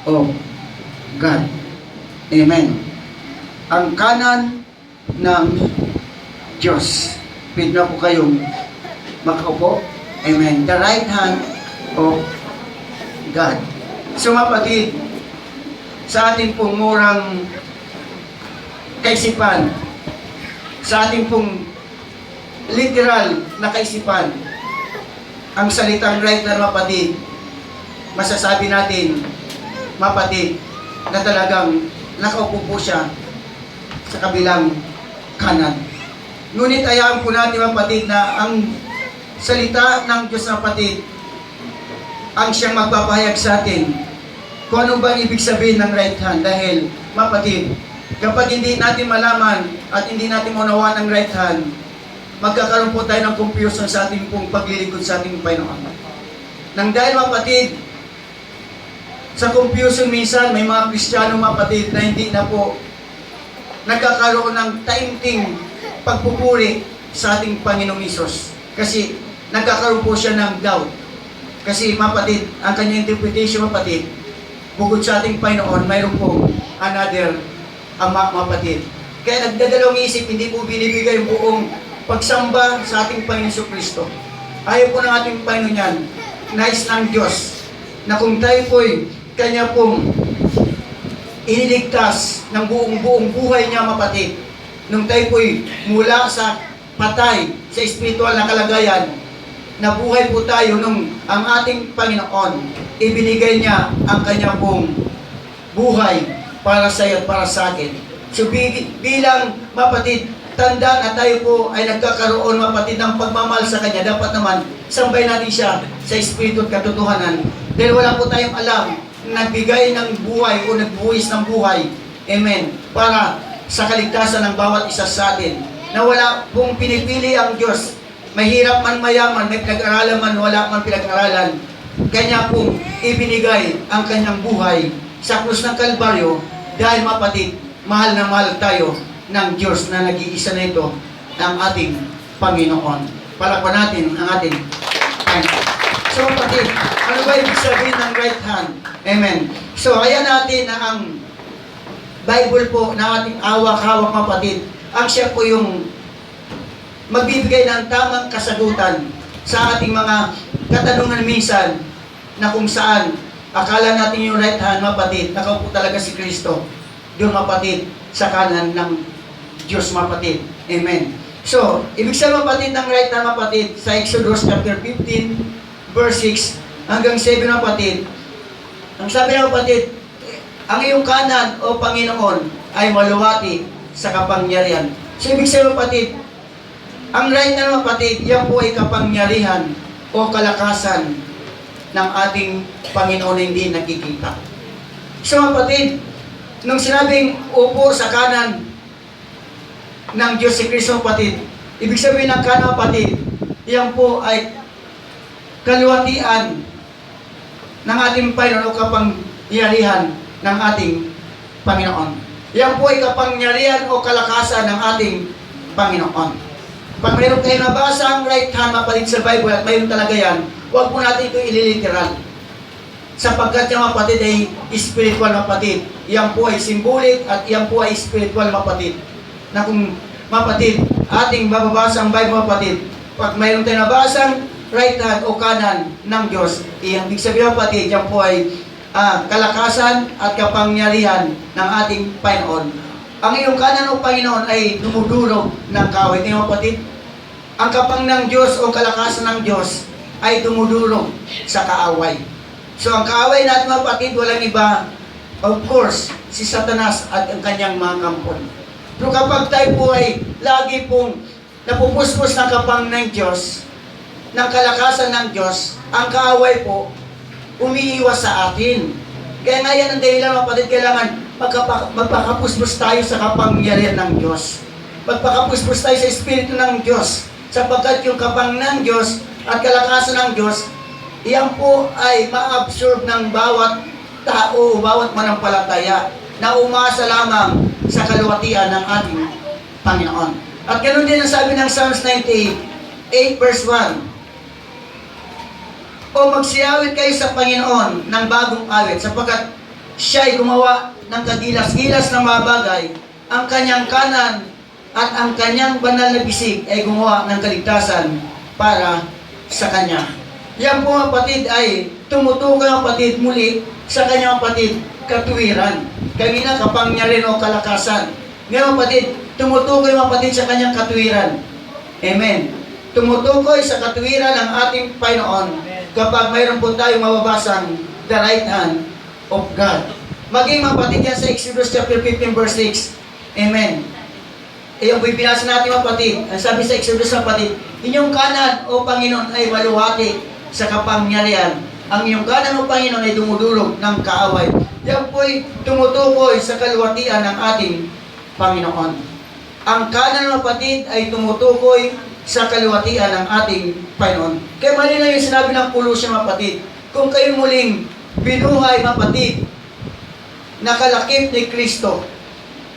of God. Amen. Ang kanan ng Diyos. Pwede na po kayong makaupo. Amen. The right hand of God. So mapatid, sa ating pong murang kaisipan, sa ating pong literal na kaisipan, ang salitang right hand, mapatid, masasabi natin, mapatid, na talagang nakaupo po siya sa kabilang kanan. Ngunit ayaan po natin, mapatid, na ang salita ng Diyos, mapatid, ang siyang magpapahayag sa atin kung ano ba ang ibig sabihin ng right hand. Dahil, mapatid, kapag hindi natin malaman at hindi natin maunawaan ang right hand, magkakaroon po tayo ng confusion sa ating pong paglilingkod sa ating Panginoon. Nang dahil, mapatid, sa confusion minsan, may mga Kristiyano, mapatid, na hindi na po nagkakaroon ng taimting pagpupuri sa ating Panginoong Hesus. Kasi nagkakaroon po siya ng doubt. Kasi, mapatid, ang kanyang interpretation, mapatid, bukod sa ating Panginoon, mayroon po another Ama, mapatid. Kaya nagdadalawang isip, hindi po binibigay yung buong pagsamba sa ating Panginoon Kristo. Ayaw po ng ating Panginoon yan, nais ng Diyos, na kung tayo po'y kanya pong iniligtas ng buong buhay niya, mapatid, nung tayo po'y mula sa patay, sa espiritual na kalagayan, nabuhay po tayo nung ang ating Panginoon, ibinigay niya ang kanya pong buhay para sa iyo at para sa akin. So bilang, mapatid, tanda na tayo po ay nagkakaroon, mapatid, ng pagmamahal sa Kanya, dapat naman sambay natin siya sa espiritu at katotohanan. Dahil wala po tayong alam, nagbigay ng buhay o nagbuwis ng buhay, amen, para sa kaligtasan ng bawat isa sa atin, na wala pong pinipili ang Diyos. Mahirap man, mayaman, may pinag-aralan man, wala man pinag-aralan, Kanya pong ibinigay ang Kanyang buhay sa krus ng Kalbaryo, dahil, mapatid, mahal na mahal tayo ng Diyos na nag-iisa na ito, ng ating Panginoon. Palakpan natin ang ating Panginoon. So, mapatid, ano ba ibig sabihin ng right hand? Amen. So, ayan natin na ang Bible po na ating awak-hawak, mapatid, ang siya po yung magbibigay ng tamang kasagutan sa ating mga katanungan minsan na kung saan akala natin yung right hand, mapatid, nakaupo talaga si Kristo doon, mapatid, sa kanan ng Diyos, mapatid. Amen. So, ibig sabihin, mapatid, ng right hand, mapatid, sa Exodus chapter 15 verse 6 hanggang 7, mapatid, ang sabi ng mapatid, ang iyong kanan, o Panginoon, ay maluwati sa kapangyarihan. So, ibig sabihin, mapatid, ang right hand, mapatid, yan po ay kapangyarihan o kalakasan ng ating Panginoon na hindi nakikita. So, mapatid, nung sinabing upo sa kanan ng Diyos si Kristo, mapatid, ibig sabihin ng kanan, mapatid, yan po ay kaluwatian ng ating Panginoon o kapangyarihan ng ating Panginoon. Yan po ay kapangyarihan o kalakasan ng ating Panginoon. Pag mayroon kayo nabasa ang right hand, mapatid, sa Bible, at mayroon talaga yan, huwag po natin ito ililiteral. Sapagkat yung, mapatid, ay spiritual, mapatid. Yan po ay symbolic at yan po ay spiritual, mapatid. Na kung, mapatid, ating bababasa ang Bible, mapatid, pag mayroon tayo nabasang right hand o kanan ng Diyos, ibig sabihin, mapatid, yan po ay kalakasan at kapangyarihan ng ating Panginoon. Ang iyong kanan o Panginoon ay dumudurog ng kaaway. Tingnan, mapatid, ang kapang ng Diyos o kalakasan ng Diyos ay dumudurog sa kaaway. So, ang kaaway natin, mapatid, walang iba, of course, si Satanas at ang kanyang mga kampon. Pero kapag tayo po ay lagi pong napupuspos ng kapang ng Diyos, ng kalakasan ng Diyos, ang kaaway po, umiiwas sa atin. Kaya nga yan ang dahilan, mapatid, kailangan magpakapuspos tayo sa kapangyarihan ng Diyos. Magpakapuspos tayo sa Espiritu ng Diyos. Sapagkat yung kapang ng Diyos at kalakasan ng Diyos, iyan po ay ma-absorb ng bawat tao, bawat manampalataya na umasa lamang sa kaluwatian ng ating Panginoon. At ganoon din ang sabi ng Psalms 98 verse 1. O magsiyawit kayo sa Panginoon ng bagong awit, sapagkat siya ay gumawa ng kagilas-gilas ng mga bagay, ang kanyang kanan at ang kanyang banal na bisig ay gumawa ng kaligtasan para sa kanya. Yan po kapatid ay tumutukoy kapatid muli sa kanyang kapatid katuwiran. Kanina kapangyarihan o kalakasan. Ngayon kapatid, tumutukoy kapatid sa kanyang katuwiran. Amen. Tumutukoy sa katuwiran ng ating Panginoon kapag mayroon po tayong mababasang the right hand of God. Maging kapatid yan sa Exodus chapter 15 verse 6. Amen. Yung binasa natin kapatid, ang sabi sa Exodus kapatid, inyong kanan o Panginoon ay maluwati sa kapangyarihan. Ang iyong kanan o Panginoon ay dumudulog ng kaaway. Yan po'y tumutukoy sa kaluwatian ng ating Panginoon. Ang kanan o kapatid ay tumutukoy sa kaluwatian ng ating Panginoon. Kaya malinaw yung sinabi ng Colossians kapatid, kung kayo muling binuhay kapatid, nakalakip ni Kristo.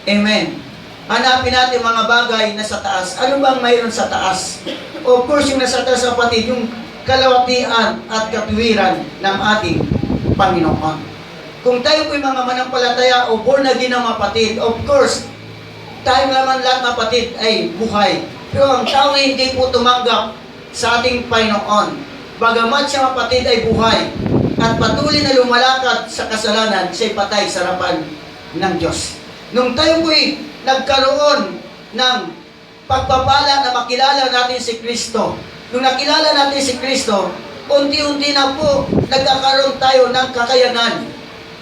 Amen. Hanapin natin mga bagay na sa taas. Ano bang mayroon sa taas? Of course, yung nasa taas kapatid, yung kalawatian at katuwiran ng ating Panginoon. Kung tayo po'y mga manampalataya o born again ng kapatid, of course, tayong laman lahat kapatid ay buhay. Pero ang tao na hindi po tumanggap sa ating Panginoon, bagamat siya kapatid ay buhay at patuloy na lumalakad sa kasalanan, siya'y patay sa harapan ng Diyos. Nung tayo po'y nagkaroon ng pagpapala na makilala natin si Kristo, nung nakilala natin si Kristo, unti-unti na po nagkakaroon tayo ng kakayanan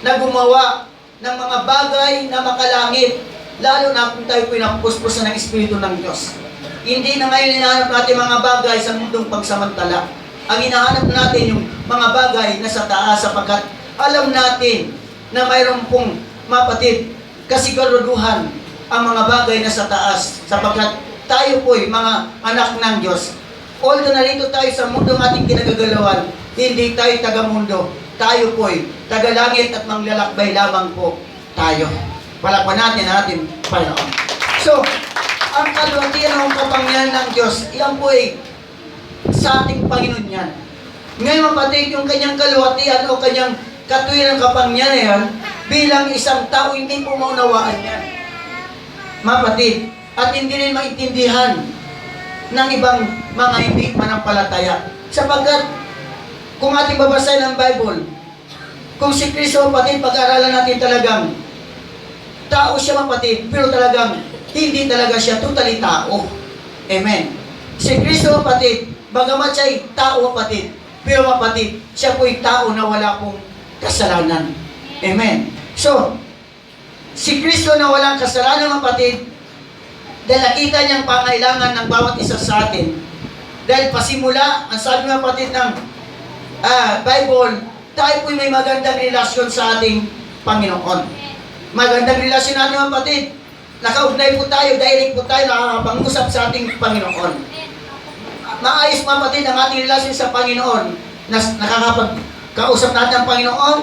na gumawa ng mga bagay na makalangit, lalo na kung tayo po'y napuspusan ng Espiritu ng Diyos. Hindi na ngayon hinahanap natin mga bagay sa mundong pagsamantala. Ang hinahanap natin yung mga bagay na sa taas sapagkat alam natin na mayroon pong mapatid kasiguraduhan ang mga bagay na sa taas sapagkat tayo po'y mga anak ng Diyos. Although narito tayo sa mundong ating kinagagalawan, hindi tayo taga-mundo. Tayo po'y taga-langit at manglalakbay lamang po tayo. Palakpan natin ang ating Panginoon. So, ang kaluwatian ng kapangyarihan ng Diyos, iyan po'y sa ating Panginoon yan. Ngayon kapatid, yung kanyang kaluwatian o kanyang katuwiran ng kapangyarihan, bilang isang tao, hindi po maunawaan yan. Mapatid, at hindi rin maintindihan ng ibang mga hindi manampalataya. Sapagkat, kung ating babasahin ang Bible, kung si Kristo mapatid, pag-aralan natin talagang tao siya mapatid, pero talagang hindi talaga siya totally tao. Amen. Si Kristo mapatid, bagamat siya ay tao mapatid, pero mapatid, siya po'y tao na wala pong kasalanan. Amen. So, si Kristo na walang kasalanan mapatid, dahil nakita niyang pangailangan ng bawat isa sa atin, dahil pasimula, ang sabi ng kapatid ng Bible, tayo po'y may magandang relasyon sa ating Panginoon. Magandang relasyon natin kapatid. Nakaugnay po tayo, direct po tayo, nakakapag-usap sa ating Panginoon. Maayos kapatid ang ating relasyon sa Panginoon, na nakakapag-kausap natin ang Panginoon,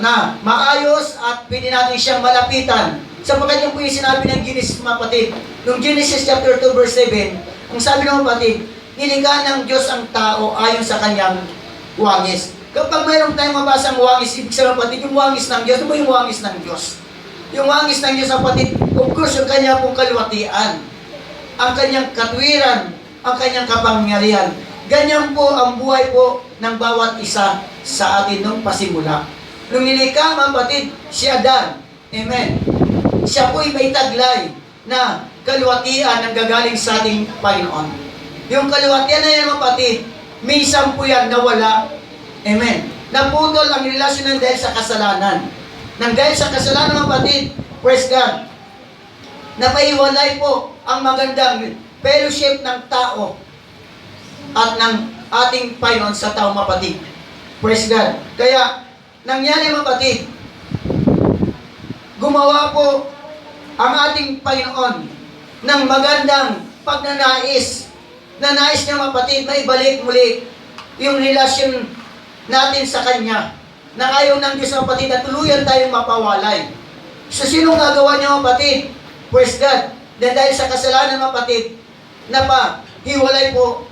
na maayos at pwede natin siyang malapitan. Sapagkat yung po yung sinabi ng Genesis kapatid. Nung Genesis chapter 2 verse 7, ang sabi ng kapatid, nilikha ng Diyos ang tao ayon sa kanyang wangis. Kapag mayroon tayong mabasang wangis, ibig sabihin kapatid, yung wangis ng Diyos, ano ba yung wangis ng Diyos? Yung wangis ng Diyos kapatid, of course, yung kanya pong kaluwatian, ang kanyang katwiran, ang kanyang kapangyarihan. Ganyan po ang buhay po ng bawat isa sa atin nung pasimula. Nung nilikha kapatid, si Adan, amen, siya po'y may taglay na kaluwatian ang gagaling sa ating Panginoon. Yung kaluwatian na yan kapatid, minsan po yan nawala. Amen. Naputol ang relasyon ng dahil sa kasalanan. Nang dahil sa kasalanan kapatid, praise God, napaiwalay po ang magandang fellowship ng tao at ng ating Panginoon sa tao kapatid. Praise God. Kaya, nangyari kapatid, gumawa po ang ating Panginoon ng magandang pagnanais. Nais niya kapatid, may balik muli yung relasyon natin sa Kanya. Na ayaw ng Diyos kapatid na tuluyan tayong mapawalay. So sinong gagawa niya kapatid? Praise God. Dahil sa kasalanan kapatid, napahiwalay po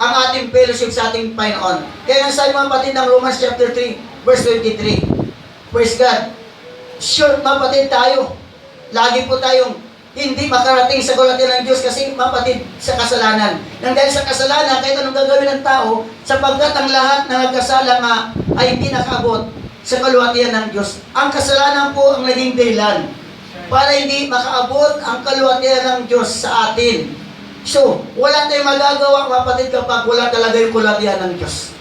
ang ating fellowship sa ating Panginoon. Kaya ang sabi kapatid ng Romans chapter 3, verse 23, Praise God. Sure, mapatid tayo. Lagi po tayong hindi makarating sa kalwatian ng Diyos kasi mapatid sa kasalanan. Nang dahil sa kasalanan, kahit anong gagawin ng tao, sapagkat ang lahat na nagkasala nga ay hindi nakaabot sa kalwatian ng Diyos. Ang kasalanan po ang naging dahilan para hindi makaabot ang kalwatian ng Diyos sa atin. So, wala tayong magagawa, mapatid, kapag wala talaga yung kalwatian ng Diyos.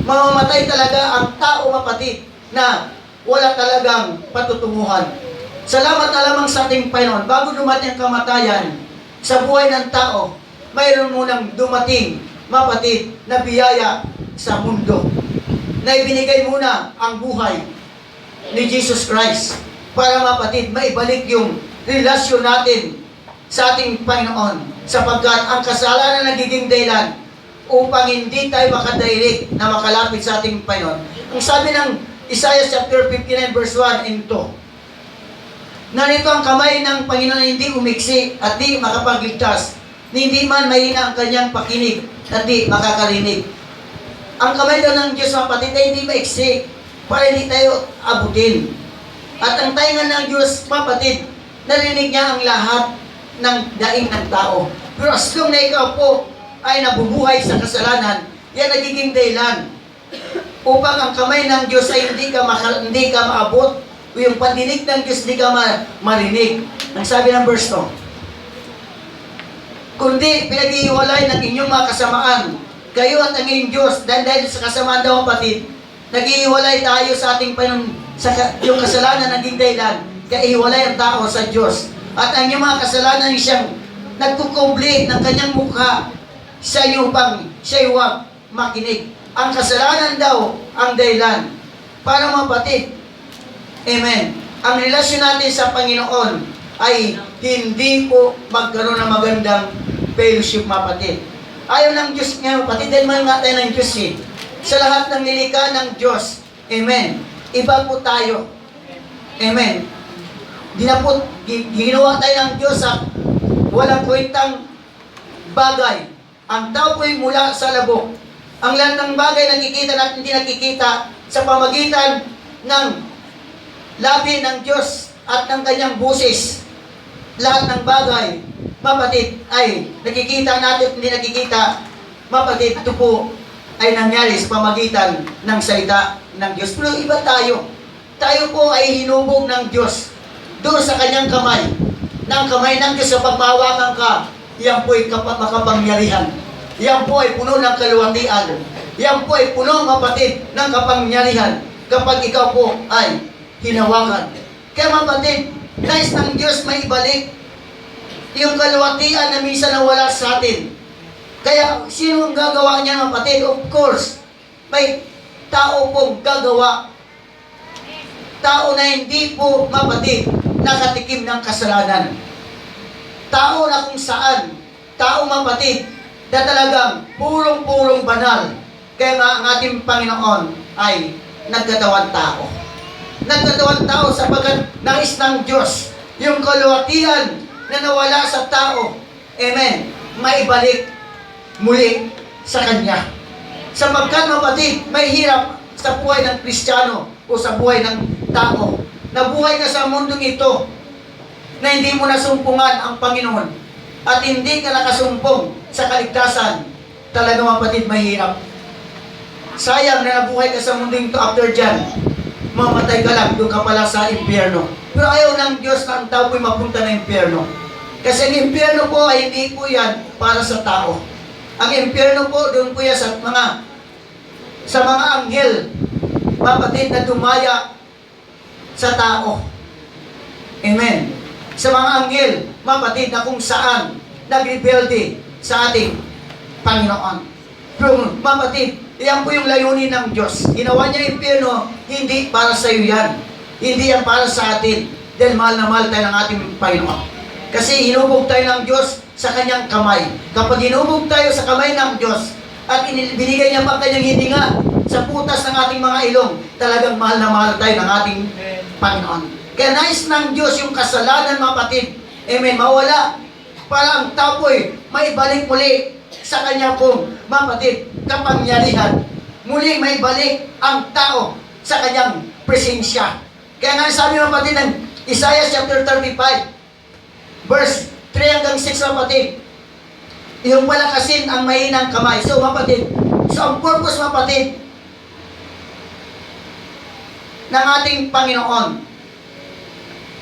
Mamamatay talaga ang tao, mapatid, na wala talagang patutunguhan. Salamat na lamang sa ating Panginoon. Bago dumating ang kamatayan sa buhay ng tao, mayroon munang dumating, mapatid, na biyaya sa mundo. Na ibinigay muna ang buhay ni Jesus Christ para, mapatid, maibalik yung relasyon natin sa ating Panginoon. Sapagkat ang kasalanan nagiging dahilan upang hindi tayo makadirect na makalapit sa ating Panginoon. Ang sabi ng Isaiah chapter 59 verse 1 and 2, narito ang kamay ng Panginoon na hindi umiksi at di makapagligtas, hindi man mahina ang kanyang pakinig at di makakarinig. Ang kamay daw ng Diyos, mapatid, ay hindi maiksi para hindi tayo abutin. At ang tainga ng Diyos, mapatid, narinig niya ang lahat ng daing ng tao. Pero as long na ikaw po ay nabubuhay sa kasalanan, yan nagiging dahilan upang ang kamay ng Diyos ay hindi ka maabot, o yung pandinig ng Diyos hindi ka marinig. Ang sabi ng verse 2, kundi pinag-iiwalay ng inyong mga kasamaan, kayo at ang inyong Diyos, dahil sa kasamaan daw, kapatid, nag-iiwalay tayo sa ating yung kasalanan naging dahilan, kaya iiwalay ang tao sa Diyos. At ang inyong mga kasalanan siyang nagkukumble ng kanyang mukha sa iyo upang siya'y huwag makinig. Ang kasalanan daw ang dahilan para, mapatid, amen, ang relasyon natin sa Panginoon ay hindi po magkaroon ng magandang fellowship, mapatid. Ayaw ng Diyos nga, mapatid, dahil mahal nga tayo ng Diyos eh. Sa lahat ng nilikha ng Diyos, amen, iba po tayo. Amen. Ginawa tayo ng Diyos sa walang kwentang bagay. Ang tao po'y mula sa labok. Ang lahat ng bagay nakikita at hindi nakikita sa pamagitan ng labi ng Diyos at ng kanyang busis. Lahat ng bagay, mapatid, ay nakikita natin at hindi nakikita. Mapatid, ito po ay nangyari sa pamagitan ng salita ng Diyos. Pero iba tayo. Tayo po ay hinubog ng Diyos doon sa kanyang kamay. Ng kamay ng Diyos sa pagmahawakan ka, yan po ay makapangyarihan. Yan po ay puno ng kaluwatian. Yan po ay puno, mapatid, ng kapangyarihan kapag ikaw po ay hinawakan. Kaya, mapatid, nais ng Diyos may ibalik yung kaluwatian na minsan nawala sa atin. Kaya, sino ang gagawa niya, mapatid? Of course, may tao pong gagawa. Tao na hindi po, mapatid, nakatikim ng kasalanan. Tao na kung saan, tao, mapatid, na talagang purong-purong banal. Kaya nga ang ating Panginoon ay nagkatawan tao. Nagkatawan tao sapagkat nais ng Diyos yung kaluwatian na nawala sa tao. Amen. Maibalik muli sa Kanya. Sapagkat, mapatid, may hirap sa buhay ng Kristiyano o sa buhay ng tao. Nabuhay ka sa mundong ito na hindi mo nasumpungan ang Panginoon at hindi ka nakasumpong sa kaligtasan. Talaga, mapatid, mahirap. Sayang na nabuhay ka sa mundong ito, after dyan, mamatay ka lang, doon ka pala sa impyerno. Pero ayaw ng Diyos na ang tao po'y mapunta na impyerno. Kasi ang impyerno po ay hindi po yan para sa tao. Ang impyerno po, doon po yan sa mga anghel, mapatid, na dumaya sa tao. Amen. Sa mga anghel, mapatid, na kung saan nagrebelde sa ating Panginoon. Pero, mapatid, yan po yung layunin ng Diyos. Ginawa niya yung impyerno, hindi para sa iyo yan. Hindi yan para sa atin. Dahil mahal na mahal tayo ng ating Panginoon. Kasi hinubog tayo ng Diyos sa kanyang kamay. Kapag hinubog tayo sa kamay ng Diyos at binigay niya pa kanyang hininga sa putas ng ating mga ilong, talagang mahal na mahal tayo ng ating Panginoon. Kaya nais ng Diyos yung kasalanan, mapatid, amen, mawala para ang tao po'y maibalik muli sa kanya pong, mapatid, kapangyarihan. Muli maibalik ang tao sa kanyang presensya. Kaya nga sabi mga kapatid ng Isaiah chapter 35, verse 3 hanggang 6 mga kapatid, yung palakasin ang mahinang kamay. So mga kapatid, so ang purpose mga kapatid ng ating Panginoon,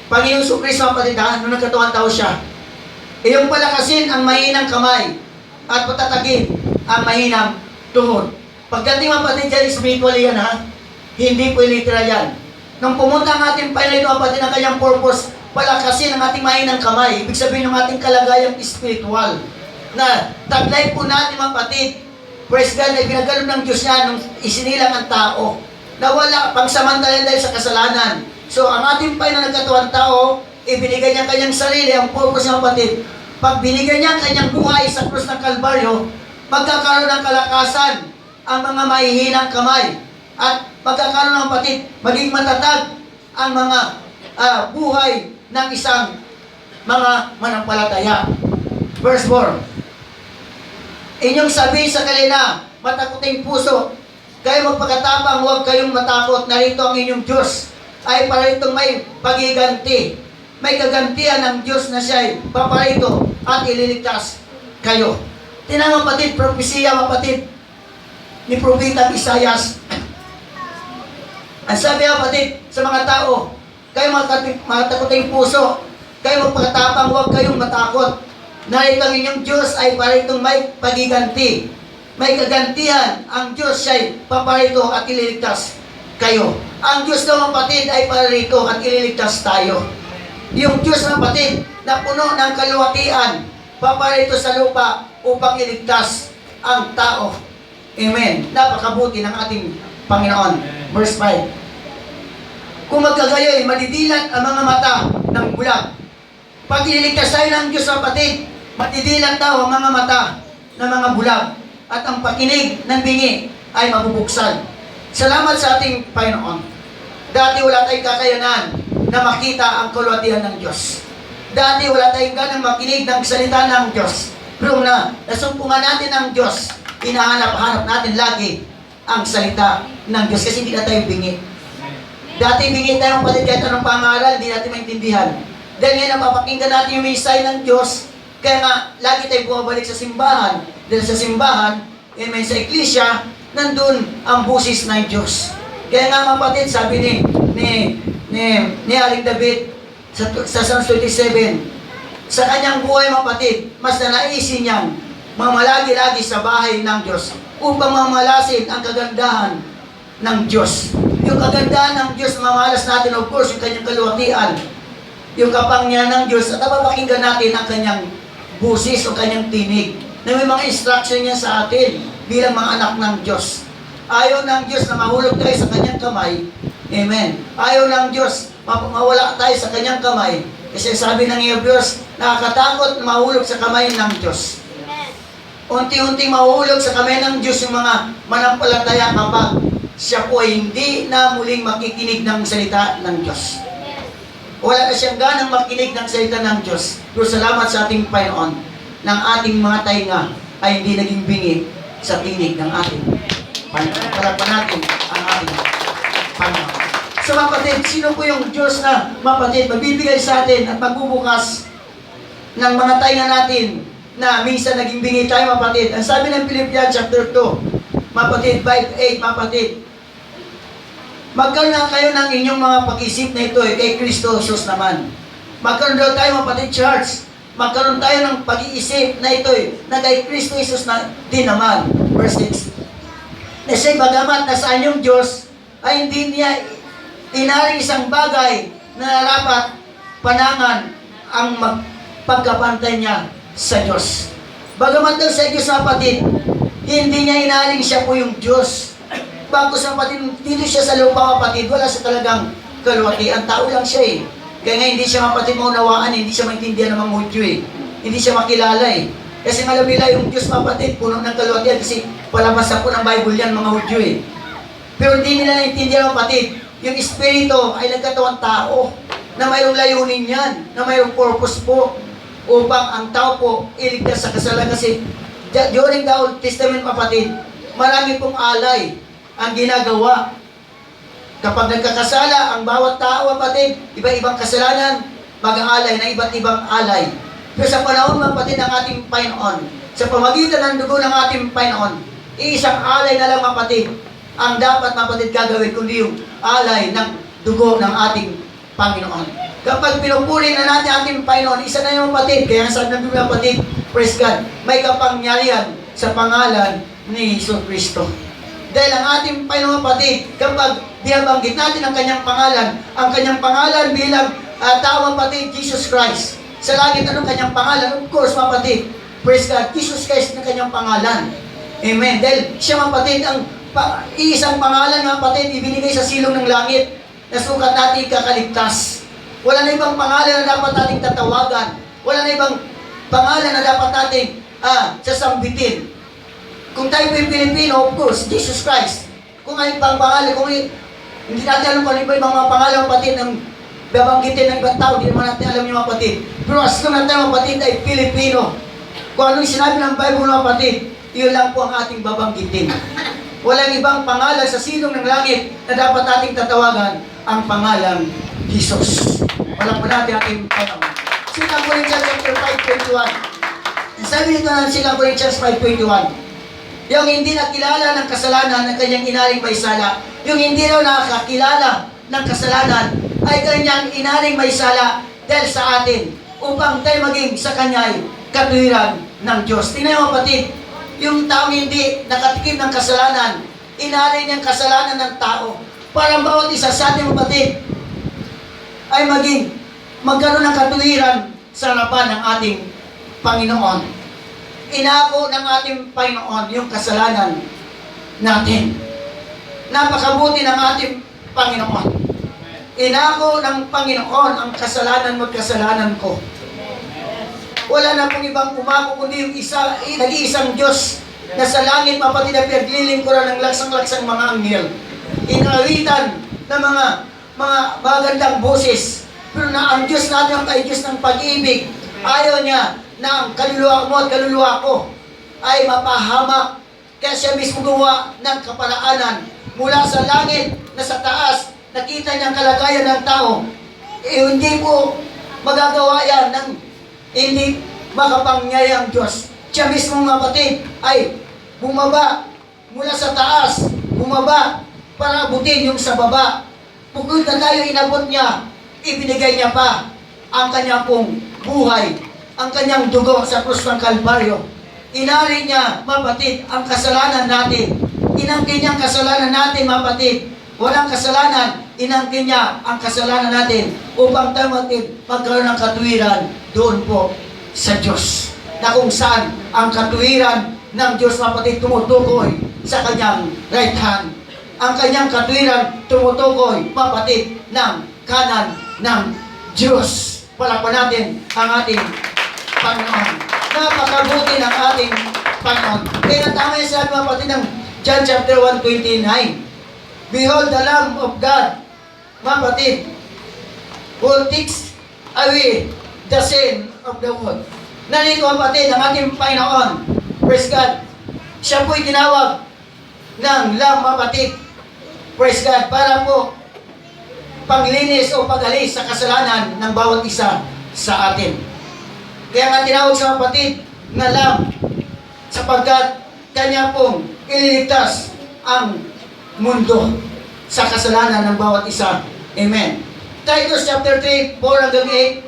Panginoon Kristo mga kapatid, nung nagkatuhan tao siya, yung palakasin ang mahinang kamay at patatagin ang mahinang tuhod. Pagdating mga kapatid dyan, spiritual yan ha, hindi po literal yan. Nung pumunta ang ating Panginoon mga kapatid, ang kanyang purpose, palakasin ang ating mahinang kamay. Ibig sabihin ng ating kalagayang spiritual, na taglay po natin mga kapatid, praise God, na pinagalo ng Diyos niya nung isinilang ang tao, na wala pangsamantalan dahil sa kasalanan. So, ang ating Panginoon nagkatuwang tao, ibinigay niya kanyang sarili, ang purpose ng kapatid. Pag binigay niya kanyang buhay sa krus ng Kalbaryo, magkakaroon ng kalakasan ang mga mahihinang kamay. At magkakaroon ng kapatid, maging matatag ang mga buhay ng isang mga manampalataya. Verse 4. Inyong sabihin sa kanila, matakuting puso, kayo magpakatapang, huwag kayong matakot, narito ang inyong Diyos, ay paritong may pagiganti. May gagantihan ng Diyos na siya'y paparito at ililigtas kayo. Tinang kapatid, propesiya kapatid ni Propeta Isaias. Ang sabi kapatid sa mga tao, kayo matakuting puso, kayo magpakatapang, huwag kayong matakot. Narito ang inyong Diyos ay paritong may pagiganti. May gagantihan. Ang Diyos siya'y paparito at ililigtas kayo. Ang Diyos ng kapatid ay paparito at ililigtas tayo. Yung Diyos ng kapatid na puno ng kaluwatian, paparito sa lupa upang iligtas ang tao. Amen. Napakabuti ng ating Panginoon. Verse 5. Kung magkagayoy, madidilat ang mga mata ng bulag. Pag ililigtas tayo ng Diyos ng kapatid, madidilat daw ang mga mata ng mga bulag at ang pakinig ng bingi ay mabubuksan. Salamat sa ating Panginoon. Dati wala tayong kakayanan na makita ang kaluwatihan ng Diyos. Dati wala tayong ganang makinig ng salita ng Diyos. Pero nasumpungan natin ang Diyos, hinahanap-hanap natin lagi ang salita ng Diyos kasi hindi na tayo bingi. Dati bingi tayong kapatid kahit anong pangaral, hindi natin maintindihan. Dahil ngayon napapakinggan natin yung mensahe ng Diyos, kaya nga lagi tayo bumabalik sa simbahan. Dahil sa simbahan, may sa iglesia, nandun ang busis ng Diyos. Kaya nga mga kapatid, sabi ni Aling David sa Psalms 27, sa kanyang buhay mga kapatid, mas nanaisin niyang mamalagi-lagi sa bahay ng Diyos upang mamalasin ang kagandahan ng Diyos. Yung kagandahan ng Diyos na mamalas natin, of course, yung kanyang kaluwatian, yung kapangyan ng Diyos, at napapakinggan natin ang kanyang busis o kanyang tinig, na may mga instruction niya sa atin bilang mga anak ng Diyos. Ayaw ng Diyos na mahulog tayo sa kanyang kamay. Amen. Ayaw ng Diyos mawala tayo sa kanyang kamay. Kasi sabi ng Hebrews, nakakatakot na mahulog sa kamay ng Diyos. Unti-unting mahulog sa kamay ng Diyos yung mga manampalataya kapag siya po ay hindi na muling makikinig ng salita ng Diyos. Wala na siyang ganang makinig ng salita ng Diyos. Pero salamat sa ating Panginoon ng ating mga tainga ay hindi naging bingi sa tinig ng ating Panginoon. Parapan natin ang ating Panginoon. So mga kapatid, sino po yung Diyos na mga kapatid magbibigay sa atin at magbubukas ng mga tainga natin na minsan naging bingi tayo mga kapatid? Ang sabi ng Philippians chapter 2, mga kapatid, 5:8, mga kapatid, magkaroon na kayo ng inyong mga pag-isip na ito kay Kristo Jesus naman. Magkaroon daw tayo mga kapatid church, magkaroon tayo ng pag-iisip na ito na kay Kristo Jesus na din naman. Verse 6. Na siya bagamat nasa inyong Diyos ay hindi niya inaring isang bagay na dapat panangan ang pagkapantay niya sa Diyos. Bagamat daw sa Diyos na kapatid, hindi niya inaring siya po yung Diyos. Bago sa kapatid, dito siya sa lupa kapatid, wala siya talagang kaluwatian. Tao lang siya eh. Kaya nga hindi siya kapatid maunawaan, hindi siya maintindihan ng mga Hudyo eh. Hindi siya makilala eh. Kasi malabila yung Diyos kapatid, puno ng kaluwatian kasi palabas na po ng Bible yan mga Hudyo eh. Pero hindi nila naintindihan kapatid, yung Espiritu ay nagkatawang tao na mayroong layunin yan, na mayroong purpose po upang ang tao po iligtas sa kasalanan. Kasi during the Old Testament kapatid, marami pong alay ang ginagawa Kapag nagkakasala ang bawat tao, kapatid, iba-ibang kasalanan, mag-aalay na iba't ibang alay. Pero sa panahon, kapatid, ng ating Panginoon, sa pamagitan ng dugo ng ating Panginoon, iisang alay na lang, kapatid, ang dapat, kapatid, gagawin, kundi yung alay ng dugo ng ating Panginoon. Kapag pinupuri na natin ating Panginoon, isa na yung kapatid, kaya sa nabi ng kapatid, praise God, may kapangyarihan sa pangalan ni Jesus Cristo. Dahil ang ating Panginoon, kapatid, kapag binabanggit natin ang kanyang pangalan bilang tao, kapatid, Jesus Christ. Sa langit, anong kanyang pangalan? Of course, kapatid, praise God, Jesus Christ na kanyang pangalan. Amen. Dahil siya, kapatid, ang iisang pangalan, kapatid, ibinigay sa silong ng langit na sukat natin kakaligtas. Wala na ibang pangalan na dapat nating tatawagan. Wala na ibang pangalan na dapat nating sasambitin. Kung tayo po yung Pilipino, of course, Jesus Christ. Kung ay ibang pangalan, hindi natin alam kung ano ibang mga pangalan, kapatid, ng babanggitin ng ibang tao, hindi naman natin alam yung kapatid. Pero as long na tayo, kapatid, ay Pilipino. Kung ano yung sinabi ng Bible, kapatid, yun lang po ang ating babanggitin. Walang ibang pangalan sa silong ng langit na dapat nating tatawagan ang pangalang Jesus. Walang po natin ating Panginoon. 2 Corinthians chapter 5:21. Sabi nito ng 2 Corinthians 5:21. Yung hindi nakilala ng kasalanan ng kanyang inaring may sala, yung hindi raw nakakilala ng kasalanan ay kanyang inaring may sala dahil sa atin upang tayo maging sa kanya'y katuwiran ng Diyos. Tingnan mo, kapatid, yung taong hindi nakatikim ng kasalanan, inaring niyang kasalanan ng tao para bawat isa sa ating kapatid ay magkaroon ng katuwiran sa harapan ng ating Panginoon. Inako ng ating Panginoon yung kasalanan natin. Napakabuti ng ating Panginoon. Inako ng Panginoon ang kasalanan mo at kasalanan ko. Wala na pong ibang umako kundi yung nag-iisang Diyos na sa langit, kapatid, na pinaglilingkuran ng laksang-laksang mga anghel. Inawitan ng mga magandang boses. Pero na ang Diyos natin ay Diyos ng pag-ibig. Ayaw niya na ang kaluluwa mo at kaluluwa ko ay mapahamak. Kaya siya mismo gumawa ng kaparaanan mula sa langit na sa taas. Nakita niya ang kalagayan ng tao. Hindi po magagawa yan ng hindi makapangyayang Diyos. Siya mismo, kapatid, ay bumaba mula sa taas, bumaba para abutin yung sa baba. Bukod na tayo inabot niya, ibinigay niya pa ang kanya pong buhay, ang kanyang dugo sa krus ng Kalbaryo. Inari niya, kapatid, ang kasalanan natin. Inangkin niya ang kasalanan natin, kapatid. Walang kasalanan, inangkin niya ang kasalanan natin upang tayo, kapatid, magkaroon ng katuwiran doon po sa Diyos. Na kung saan ang katuwiran ng Diyos, kapatid, tumutukoy sa kanyang right hand. Ang kanyang katuwiran tumutukoy, kapatid, ng kanan ng Diyos. Palakpan natin ang ating Panginoon. Napakabuti ng ating Panginoon. Kaya tama yung sabi, kapatid, ng John chapter 1:29. Behold the Lamb of God, kapatid, who takes away the sin of the world. Narito, kapatid, ang ating Panginoon. Praise God. Siya po'y tinawag ng Lamb, kapatid. Praise God. Para po paglinis o pag-alis sa kasalanan ng bawat isa sa atin. Kaya nga tinawag sa kapatid na Lamb sapagkat kanya pong ililigtas ang mundo sa kasalanan ng bawat isa. Amen. Titus chapter 3, 4 hanggang 8.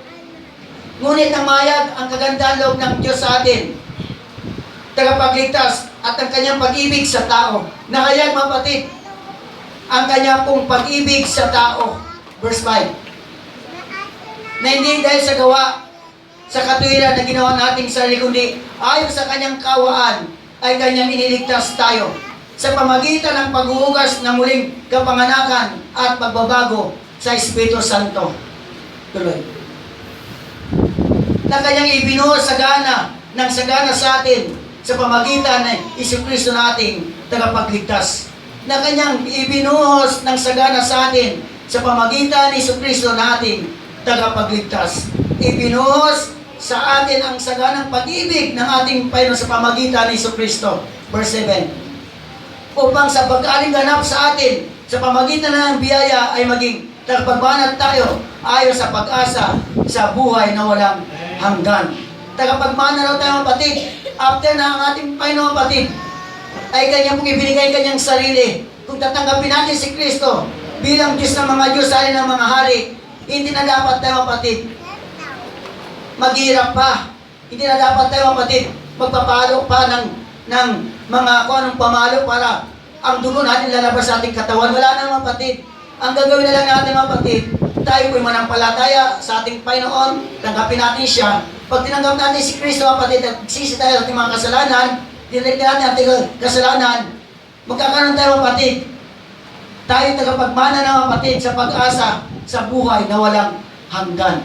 Ngunit ang mayag ang kagandahan loob ng Diyos sa atin, tagapagligtas at ang kanyang pag-ibig sa tao. Nakayag, kapatid, ang kanyang pong pag-ibig sa tao. Verse 5. Na hindi dahil sa gawa, sa katuwiran na ginawa nating sarili, kundi ayon sa kanyang kawaan ay kanyang iniligtas tayo sa pamagitan ng paghuhugas ng muling kapanganakan at pagbabago sa Espiritu Santo. Tuloy. Na kanyang ibinuhos sagana ng sagana sa atin sa pamagitan ng Jesucristo nating tagapagligtas. Na kanyang ibinuhos ng sagana sa atin sa pamagitan ni Jesucristo nating tagapagligtas. Ibinuhos sa atin ang saganang pag-ibig ng ating Panginoon sa pamagitan ni Jesucristo. Verse 7. Upang sa pag-aling ganap sa atin sa pamagitan ng biyaya ay maging tagapagmanat tayo ayon sa pag-asa sa buhay na walang hanggan. Tagapagmana raw tayo kapatid, after na ang ating Panginoon kapatid, ay kanya pong ibinigay kanyang sarili. Kung tatanggapin natin si Kristo bilang Diyos ng mga Diyos, hari ng mga hari, hindi na dapat tayo kapatid maghirap pa. Hindi na dapat tayo kapatid magpapalo pa ng mga kung anong pamalo para ang dugo natin lalabas sa ating katawan. Wala na kapatid. Ang gagawin na lang natin kapatid, tayo po'y manampalataya sa ating Panginoon, tanggapin natin siya. Pag tinanggap natin si Kristo kapatid at sisi tayo sa ating mga kasalanan, dinalik natin ang ating kasalanan, magkakaroon tayo kapatid. Tayo tagapagmana ng kapatid sa pag-asa sa buhay na walang hanggan.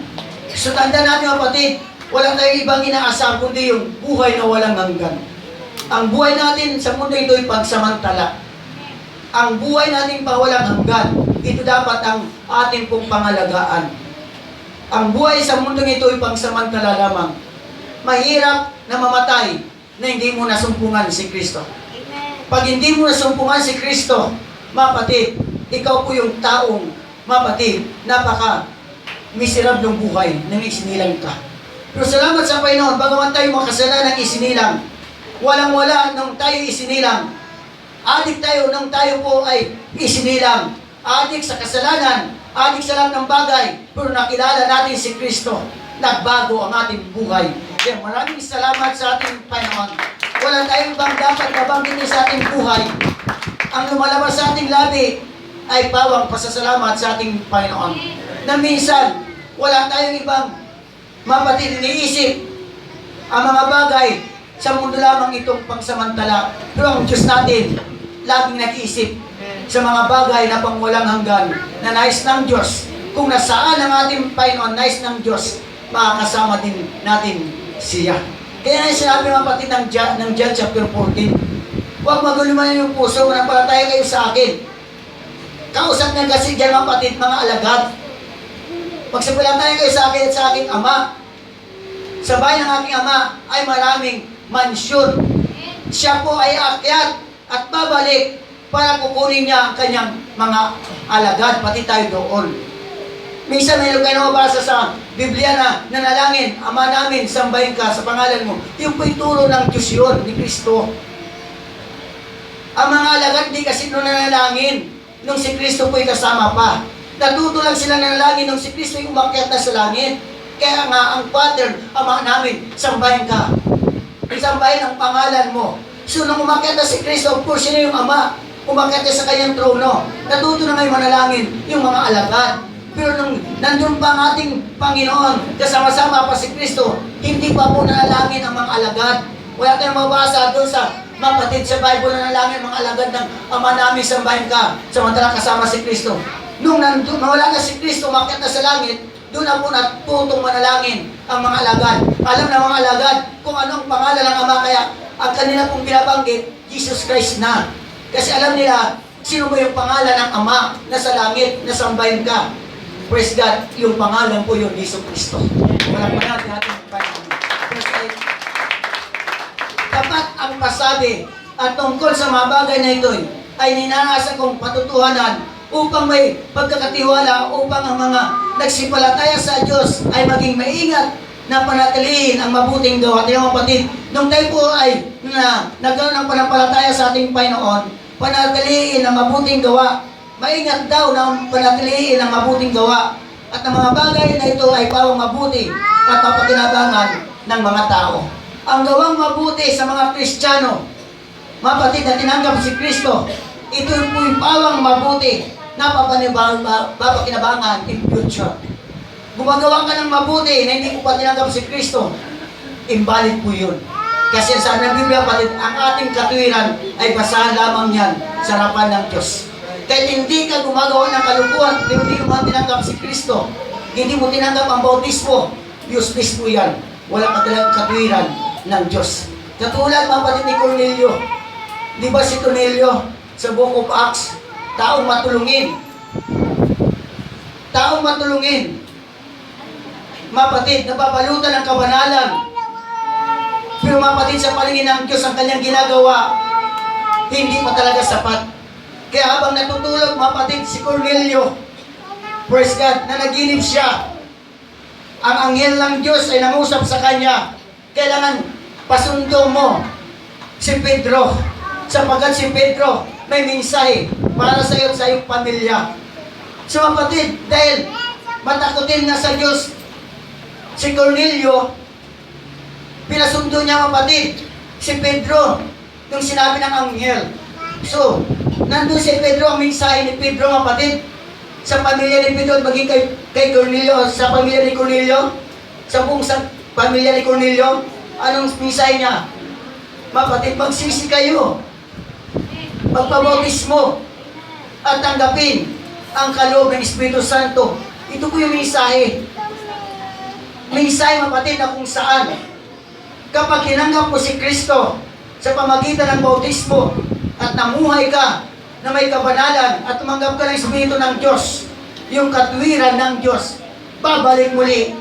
So tanda natin kapatid, walang tayong ibang inaasam kundi yung buhay na walang hanggan. Ang buhay natin sa mundo ito ay pagsamantala. Ang buhay natin pa walang hanggan, ito dapat ang ating pong pangalagaan. Ang buhay sa mundo ito ay pagsamantala lamang. Mahirap na mamatay na hindi mo nasumpungan si Kristo. Pag hindi mo nasumpungan si Kristo, mapatid, ikaw po yung taong, mapatid, napaka-miserablong buhay nang isinilang ka. Pero salamat sa Panginoon, bagaman tayo makasalanan ng isinilang, walang-wala nung tayo isinilang, adik tayo nung tayo po ay isinilang, adik sa kasalanan, adik sa lahat ng bagay, pero nakilala natin si Kristo, nagbago ang ating buhay. Kaya maraming salamat sa ating Panginoon. Wala tayong ibang dapat mabanggitin sa ating buhay. Ang lumalabas sa ating labi ay bawang pasasalamat sa ating Panginoon. Na minsan, wala tayong ibang mapatid iniisip ang mga bagay sa mundo lamang itong pangsamantala. Pero ang Diyos natin, laging nag-iisip sa mga bagay na pang walang hanggan, na nais ng Diyos. Kung nasaan ang ating Panginoon, nais ng Diyos, makakasama din natin siya. Kaya na sinabi mga kapatid ng John chapter 14, huwag maguluman yung puso, manampalataya kayo sa akin. Kausap niya kasi dyan mga kapatid, mga alagad. Magsampalataya kayo sa akin at sa aking ama. Sa bahay ng aking ama ay maraming mansyon. Siya po ay aakyat at babalik para kukunin niya ang kanyang mga alagad, pati tayo doon. Minsan may kayo nababasa sa Biblia na nanalangin, Ama namin, sambahin ka sa pangalan mo. Yung po'y turo ng Diyos yun, ni Kristo. Ang mga alagad di kasi nung nanalangin, nung si Kristo po'y kasama pa. Natuto lang sila nanalangin nung si Kristo yung umakyat na sa langit. Kaya nga ang pattern, Ama namin, sambahin ka. Sambahin ang pangalan mo. So nung umakyat na si Kristo, of course, sino yung Ama? Umakyat na sa kanyang trono. Natuto na ngayon manalangin yung mga alagad. Pero nung nandun pa ang ating Panginoon, kasama-sama pa si Kristo, hindi pa po nanalangin ang mga alagad. Wala tayong mabasa doon sa mapatid sa Bible na nanalangin ang mga alagad ng Ama namin, sambahin ka, samantala kasama si Kristo. Nung nandun, wala na si Kristo, umakyat na sa langit, doon na po natutong manalangin ang mga alagad. Alam na mga alagad kung anong pangalan ng Ama, kaya ang kanila pong binabanggit, Jesus Christ na. Kasi alam nila, sino ba yung pangalan ng Ama na sa langit, na sambahin ka. Praise God, yung pangalan po yun, Jesus Kristo. Walang pangalan natin ang Panginoon. Dapat ang pasabi at tungkol sa mga bagay na ito ay ninanasa kong patutuhanan upang may pagkakatiwala, upang ang mga nagsipalataya sa Diyos ay maging maingat na panatilihin ang mabuting gawa. At yung kapatid, nung tayo po ay nagkaroon ng panampalataya sa ating Panginoon, panatilihin ang mabuting gawa. Maingat daw na panatilihin ang mabuting gawa. At ang mga bagay na ito ay pawang mabuti at papakinabangan ng mga tao. Ang gawang mabuti sa mga Kristiyano, mga kapatid na tinanggap si Kristo, ito po yung pawang mabuti na papakinabangan in future. Gumagawa ka ng mabuti na hindi mo pa tinanggap si Kristo, invalid po yun. Kasi sabi ng Biblia, kapatid, ang ating katuwiran ay basahan lamang yan sa harapan ng Diyos. Kahit hindi ka gumagawa ng kalukuhan, hindi mo tinanggap si Kristo, hindi mo tinanggap ang bautismo, useless po yan. Wala ka talagang katuwiran ng Diyos. Katulad mga kapatid ni Cornelio. Di ba si Cornelio sa Book of Acts, taong matulungin. Taong matulungin. Mga kapatid, nababalutan ng kabanalan. Pero mga kapatid, sa palingin ng Diyos ang kanyang ginagawa, hindi pa talaga sapat. Kaya habang natutulog, mga kapatid, si Cornelio, praise God, na naginip siya. Ang anghel ng Diyos ay nangusap sa kanya, kailangan pasundo mo si Pedro, sapagkat si Pedro may mensahe para sa iyo at sa iyong pamilya. So mga kapatid, dahil matakutin na sa Diyos si Cornelio, pinasundo niya mga kapatid si Pedro nung sinabi ng anghel. So, nandun si Pedro, ang mensahe ni Pedro mga kapatid sa pamilya ni Pedro, maging kay Cornelio, sa pamilya ni Cornelio, sa buong pamilya ni Cornelio. Anong mensahe niya? Mga kapatid, magsisi kayo, magpabautismo at tanggapin ang kaloob ng Espiritu Santo. Ito po yung mensahe. Mensahe mga kapatid na kung saan kapag tinanggap mo si Kristo sa pamagitan ng bautismo at namuhay ka na may kabanalan at tumanggap ka ng Espiritu ng Diyos, yung katwiran ng Diyos, babalik muli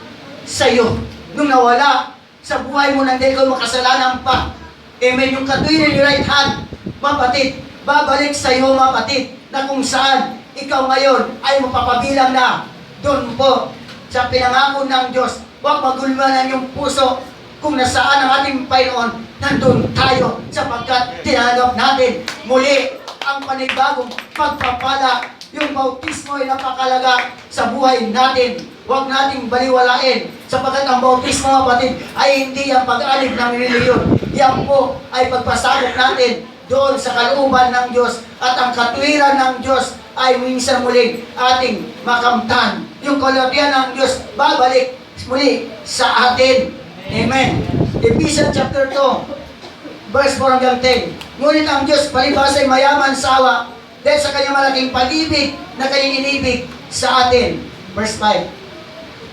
sa iyo. Nung nawala sa buhay mo nang dahil ka makasalanan pa, amen, yung katwiran yung right hand, mga kapatid, babalik sa iyo mga kapatid, na kung saan ikaw ngayon ay mapapabilang na doon po sa pinangako ng Diyos. Huwag magulmanan yung puso kung nasaan ang ating Panginoon, nandun tayo sapagkat tinanggap natin muli ang panibagong pagpapala. Yung bautismo ay napakalaga sa buhay natin. Huwag nating baliwalain sapagkat ang bautismo, kapatid, ay hindi ang pag-alib ng reliyon. Yan po ay pagpasabot natin doon sa kalooban ng Diyos, at ang katwiran ng Diyos ay minsan muling ating makamtan. Yung kalooban ng Diyos babalik muli sa atin. Amen. Ephesians chapter 2, verse 4 hanggang 10. Ngunit ang Diyos palibhas ay mayaman sa awa dahil sa kanyang malaking pag-ibig na kanyang inibig sa atin. Verse 5.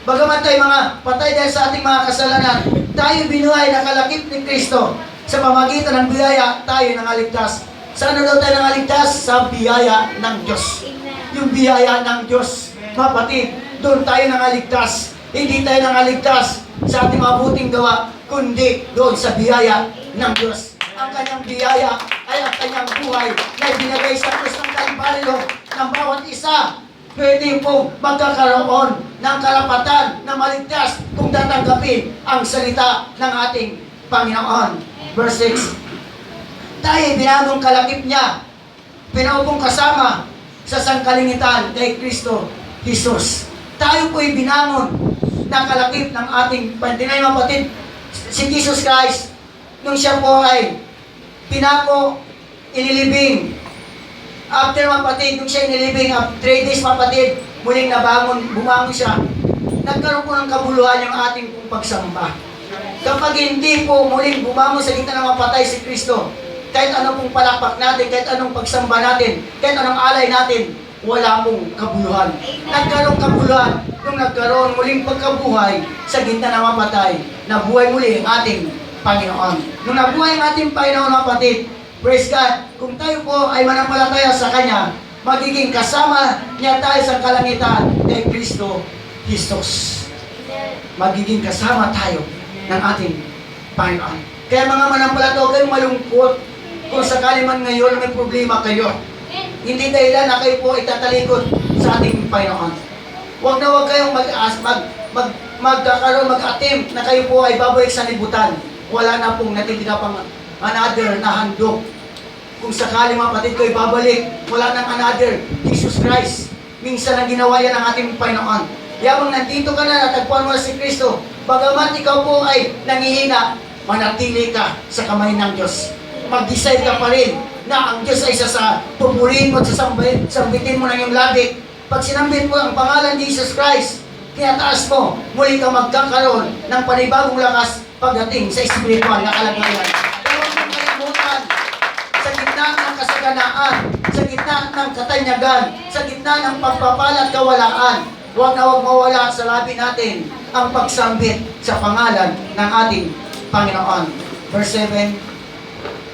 Bagamat tayo mga patay dahil sa ating mga kasalanan, tayo binuhay na kalakip ni Kristo. Sa pamagitan ng biyaya, tayo nangaligtas. Saan daw tayo nangaligtas? Sa biyaya ng Diyos. Yung biyaya ng Diyos, kapatid, doon tayo nangaligtas. Hindi tayo nangaligtas sa ating mabuting gawa, kundi doon sa biyaya ng Diyos. Ang kanyang biyaya ay ang kanyang buhay na ibinigay sa krus ng Kalbaryo ng bawat isa. Pwede pong magkakaroon ng karapatan na maligtas kung tatanggapin ang salita ng ating Panginoon. Verse 6. Tayo binagong kalakip niya, pinaupong kasama sa sangkalingitan kay Kristo Jesus. Tayo po'y binangon ng kalakip ng ating Panginoon. Kapatid, si Jesus Christ, nung siya po ay pinako, inilibing. After, kapatid, nung siya inilibing, 3 days, kapatid, muling nabangon, bumangon siya. Nagkaroon po ng kabuluhan yung ating pong pagsamba. Kapag hindi po muling bumangon sa gitna ng mga patay si Kristo, kahit anong pong palakpak natin, kahit anong pagsamba natin, kahit anong alay natin, wala pong kabuluhan. Nagkaroon kabuluhan nung nagkaroon muling pagkabuhay sa gitna ng mga patay, nabuhay muli ang ating Panginoon. Nung nabuhay ang ating Panginoon, kapatid, praise God, kung tayo po ay manampalataya sa Kanya, magiging kasama niya tayo sa kalangitan kay Kristo Jesus. Magiging kasama tayo ng ating Panginoon. Kaya mga manampalataya, huwag kayong malungkot kung sakali man ngayon may problema kayo. Hindi dahilan na kayo po itatalikod sa ating Panginoon. Huwag na huwag kayong mag-attempt na kayo po ay babalik sa libutan. Wala na pong natitika pang another na handog. Kung sakali mga kapatid ko ay babalik, wala nang another Jesus Christ. Minsan ang ginawa yan ng ating Panginoon. Yabang nandito ka na, natagpuan mo na si Kristo, bagamat ikaw po ay nangihina, manatili ka sa kamay ng Diyos. Mag-decide ka pa rin na ang Diyos ay sa pupurihin mo at sambitin mo ng iyong labi. Pag sinambit mo ang pangalan ni Jesus Christ, tinataas mo, muli ka magkakaroon ng panibagong lakas pagdating sa espiritual na kalagayan. Huwag mong kalimutan, sa gitna ng kasaganaan, sa gitna ng katanyagan, sa gitna ng pagpapala at kawalaan, huwag na huwag mawala sa labi natin ang pagsambit sa pangalan ng ating Panginoon. Verse 7,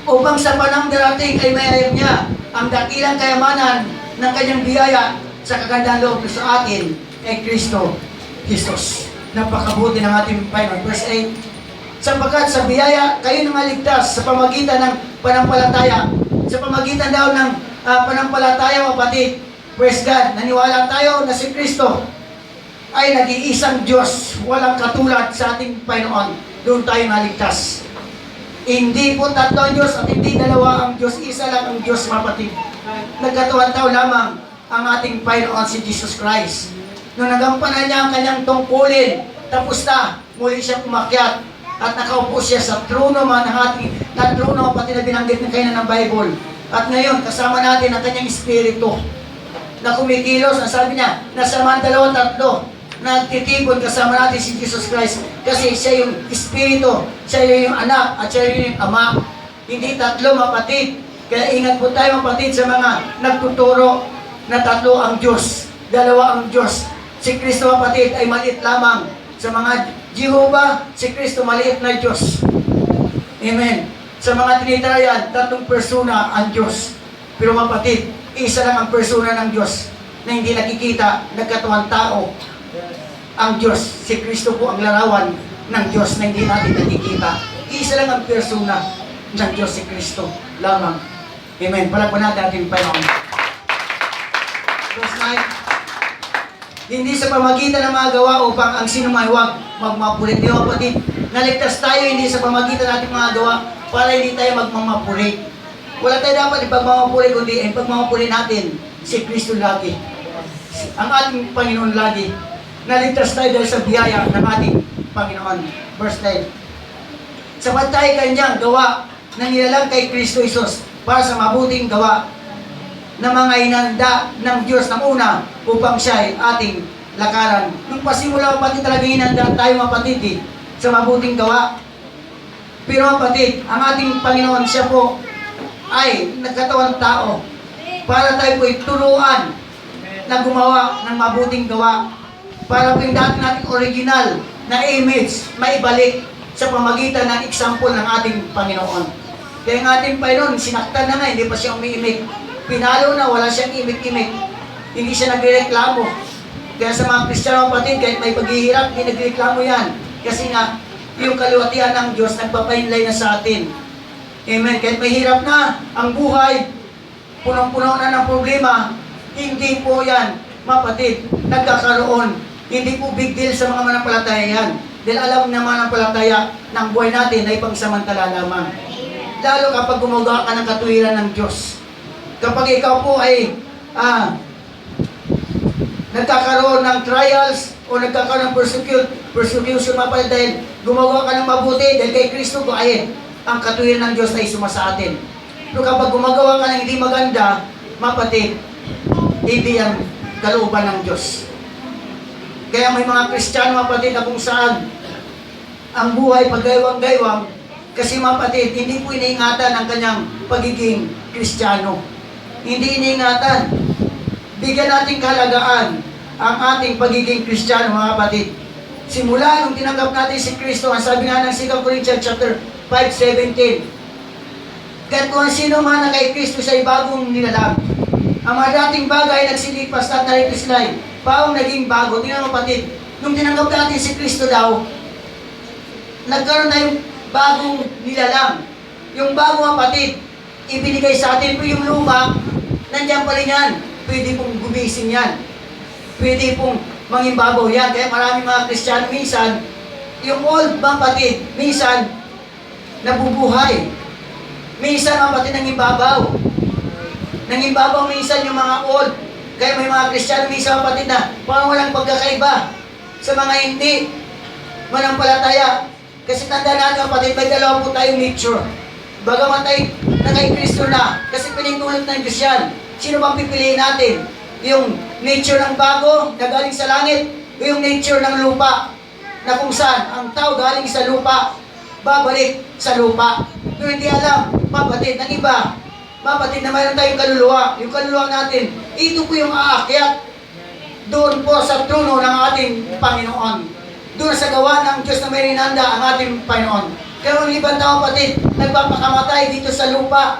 upang sa panahong darating ay mayayag niya ang dakilang kayamanan ng kanyang biyaya sa kagandang loob sa atin kay Kristo Jesus. Napakabuti ng ating Panginoon. Verse 8, sapagkat sa biyaya kayo nangaligtas sa pamagitan ng panampalataya, sa pamagitan daw ng Panampalataya kapatid, praise God, naniwala tayo na si Kristo ay nag-iisang Diyos, walang katulad sa ating Panginoon. Doon tayo naligtas. Hindi po tatlo ang Diyos at hindi dalawa ang Diyos, isa lang ang Diyos kapatid. Nagkatuwang tao lamang ang ating Panginoon si Jesus Christ. Nung nagampanan niya ang kanyang tungkulin, tapos na, muli siya umakyat at nakaupo siya sa trono na trono pati na binanggit na kayo ng Bible. At ngayon, kasama natin ang kanyang espiritu na kumikilos. Ang sabi niya, nasa man dalawa tatlo, nagtitipon kasama natin si Jesus Christ kasi siya yung espiritu, siya yung anak at siya yung ama. Hindi tatlo mapatid. Kaya ingat po tayo mapatid sa mga nagtuturo na tatlo ang Diyos, dalawa ang Diyos. Si Kristo mapatid ay maliit lamang. Sa mga Jehovah, si Kristo maliit na Diyos. Amen. Sa mga Trinitarian, tatlong persona ang Diyos. Pero mapatid, isa lang ang persona ng Diyos na hindi nakikita, nagkatuwang tao. Ang Diyos, si Kristo po ang larawan ng Diyos na hindi natin nakikita. Isa lang ang persona ng Diyos, si Kristo lamang. Amen. Palagpanan natin Panginoon. Verse 9. Hindi sa pamagitan ng mga gawa upang ang sino may huwag magmapulit. Di ba kapatid? Naligtas tayo hindi sa pamagitan natin mga gawa para hindi tayo magmamapulit. Wala tayo dapat ipagmamapulit kundi ipagmamapulit natin si Kristo lagi. Ang ating Panginoon lagi. Naligtas tayo dahil sa biyaya ng ating Panginoon. Verse 10. Sapat tayo kanyang gawa na nilalang kay Kristo Jesus para sa mabuting gawa na mga inanda ng Diyos ng una upang siya ay ating lakaran. Nung pasimula kapatid talaga inanda tayo mapatid sa mabuting gawa. Pero mapatid, ang ating Panginoon siya po ay nagkatawang tao para tayo po'y turuan na gumawa ng mabuting gawa para po yung dati nating original na image maibalik sa pamagitan ng example ng ating Panginoon. Kaya ang ating Panginoon, sinaktan na nga, hindi pa siya umiimik. Pinalo na, wala siyang imik-imik. Hindi siya nagreklamo. Kaya sa mga Kristiyano kapatid, kahit may paghihirap, hindi nagreklamo yan. Kasi nga, yung kaluwatian ng Diyos, nagpapainlay na sa atin. Amen. Kahit may hirap na ang buhay, punong-puno na ng problema, hindi po yan, mapatid, nagkakaroon. Hindi po big deal sa mga manampalataya yan. Dahil alam na manampalataya ng buhay natin ay pangsamantala lamang. Lalo kapag gumagawa ka ng katuwiran ng Diyos. Kapag ikaw po ay nagkakaroon ng trials o nagkakaroon ng persecution mapalad dahil gumagawa ka ng mabuti dahil kay Kristo po ay ang katuwiran ng Diyos ay suma sa atin. Pero kapag gumagawa ka ng hindi maganda, mapatid, hindi yan kalooban ng Diyos. Kaya may mga Kristiyano mapatid na kung saan ang buhay paggaywang-gaywang kasi mapatid, hindi po iniingatan ang kanyang pagiging Kristiyano. Hindi iniingatan. Bigyan natin kahalagaan ang ating pagiging Kristiyano, mga kapatid. Simula nung tinanggap natin si Kristo, ang sabi nga ng 2 Corinthians chapter 5:17, kahit kung sino man na kay Kristo siya'y bagong nilalang. Ang mga dating bagay nagsilipas at narito sila paong naging bago. Tingnan mo kapatid, nung tinanggap natin si Kristo daw, nagkaroon tayong bagong nilalang. Yung bagong kapatid, ibinigay sa atin po yung luma, nandiyan pa rin yan. Pwede pong gumising yan. Pwede pong mangimbabaw yan. Kaya maraming mga Kristiyano minsan, yung old kapatid, minsan, nabubuhay. Minsan kapatid, nangimbabaw. Nangimbabaw minsan yung mga old. Kaya may mga Kristiyano minsan kapatid na parang walang pagkakaiba sa mga hindi manampalataya. Kasi tanda natin kapatid, may dalawa po tayong nature. Bagaman tayo na kay Kristo na, kasi pinintulot ng Diyos yan. Sino bang pipiliin natin? Yung nature ng bago na galing sa langit o yung nature ng lupa na kung saan ang tao galing sa lupa, babalik sa lupa. Pero hindi alam, mapatid, ng iba, mapatid na mayroon tayong kaluluwa. Yung kaluluwa natin, ito po yung aakyat doon po sa trono ng ating Panginoon. Doon sa gawa ng Diyos na may rinanda ang ating Panginoon. Pero ang ibang tao kapatid, nagpapakamatay dito sa lupa.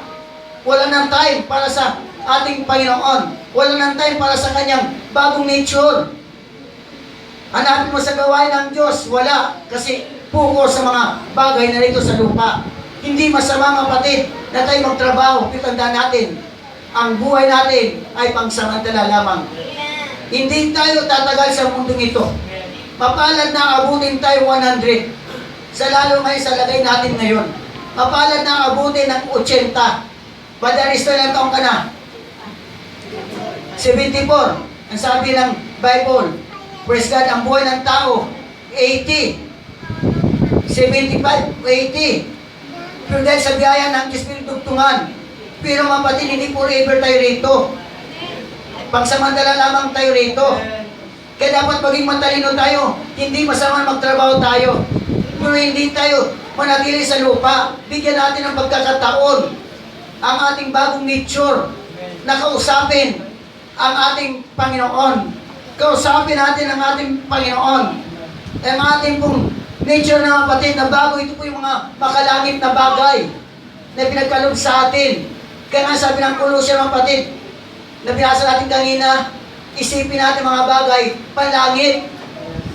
Wala nang time para sa ating Panginoon. Wala nang time para sa kanyang bagong nature. Hanapin mo sa gawain ng Diyos, wala. Kasi puko sa mga bagay na rito sa lupa. Hindi masama kapatid na tayo magtrabaho. Tandaan natin, ang buhay natin ay pangsamantala lamang. Hindi tayo tatagal sa mundong ito. Mapalad na abutin tayo 100. Sa lalo ngayon sa lagay natin ngayon. Mapalad na abutin ng 80. Madalis na lang taong ka na. 74. Ang sabi ng Bible. Praise God, ang buhay ng tao, 80. 75, 80. Pero dahil sa biyaya ng Diyos pinagtugtungan. Pero mapatid, hindi forever tayo rito. Pagsamantala lamang tayo rito. Kaya dapat maging matalino tayo. Hindi masama magtrabaho tayo. Pero hindi tayo manatili sa lupa. Bigyan natin ng pagkakataon ang ating bagong nature na kausapin ang ating Panginoon. Kausapin natin ang ating Panginoon. Ang ating pong nature na kapatid na bago, ito po yung mga makalangit na bagay na pinagkaloob sa atin. Kaya nga sabi ng Colossians mga kapatid, na binasa natin kanina, isipin natin mga bagay, panlangit.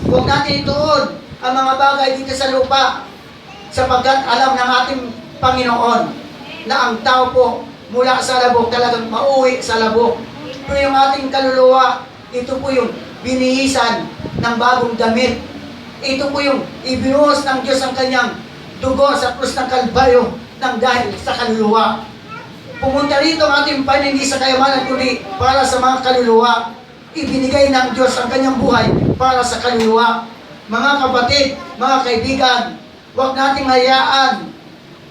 Huwag natin ituon ang mga bagay dito sa lupa sapagkat alam ng ating Panginoon na ang tao po mula sa labok talagang mauwi sa labok. Pero yung ating kaluluwa, ito po yung binihisan ng bagong damit. Ito po yung ibinuhos ng Diyos ang kanyang dugo sa krus ng Kalbaryo ng dahil sa kaluluwa. Pumunta rito ang ating Panginoon hindi sa kayamanan kundi para sa mga kaluluwa. Ibinigay ng Diyos ang kanyang buhay para sa kaluluwa. Mga kapatid, mga kaibigan, huwag nating hayaan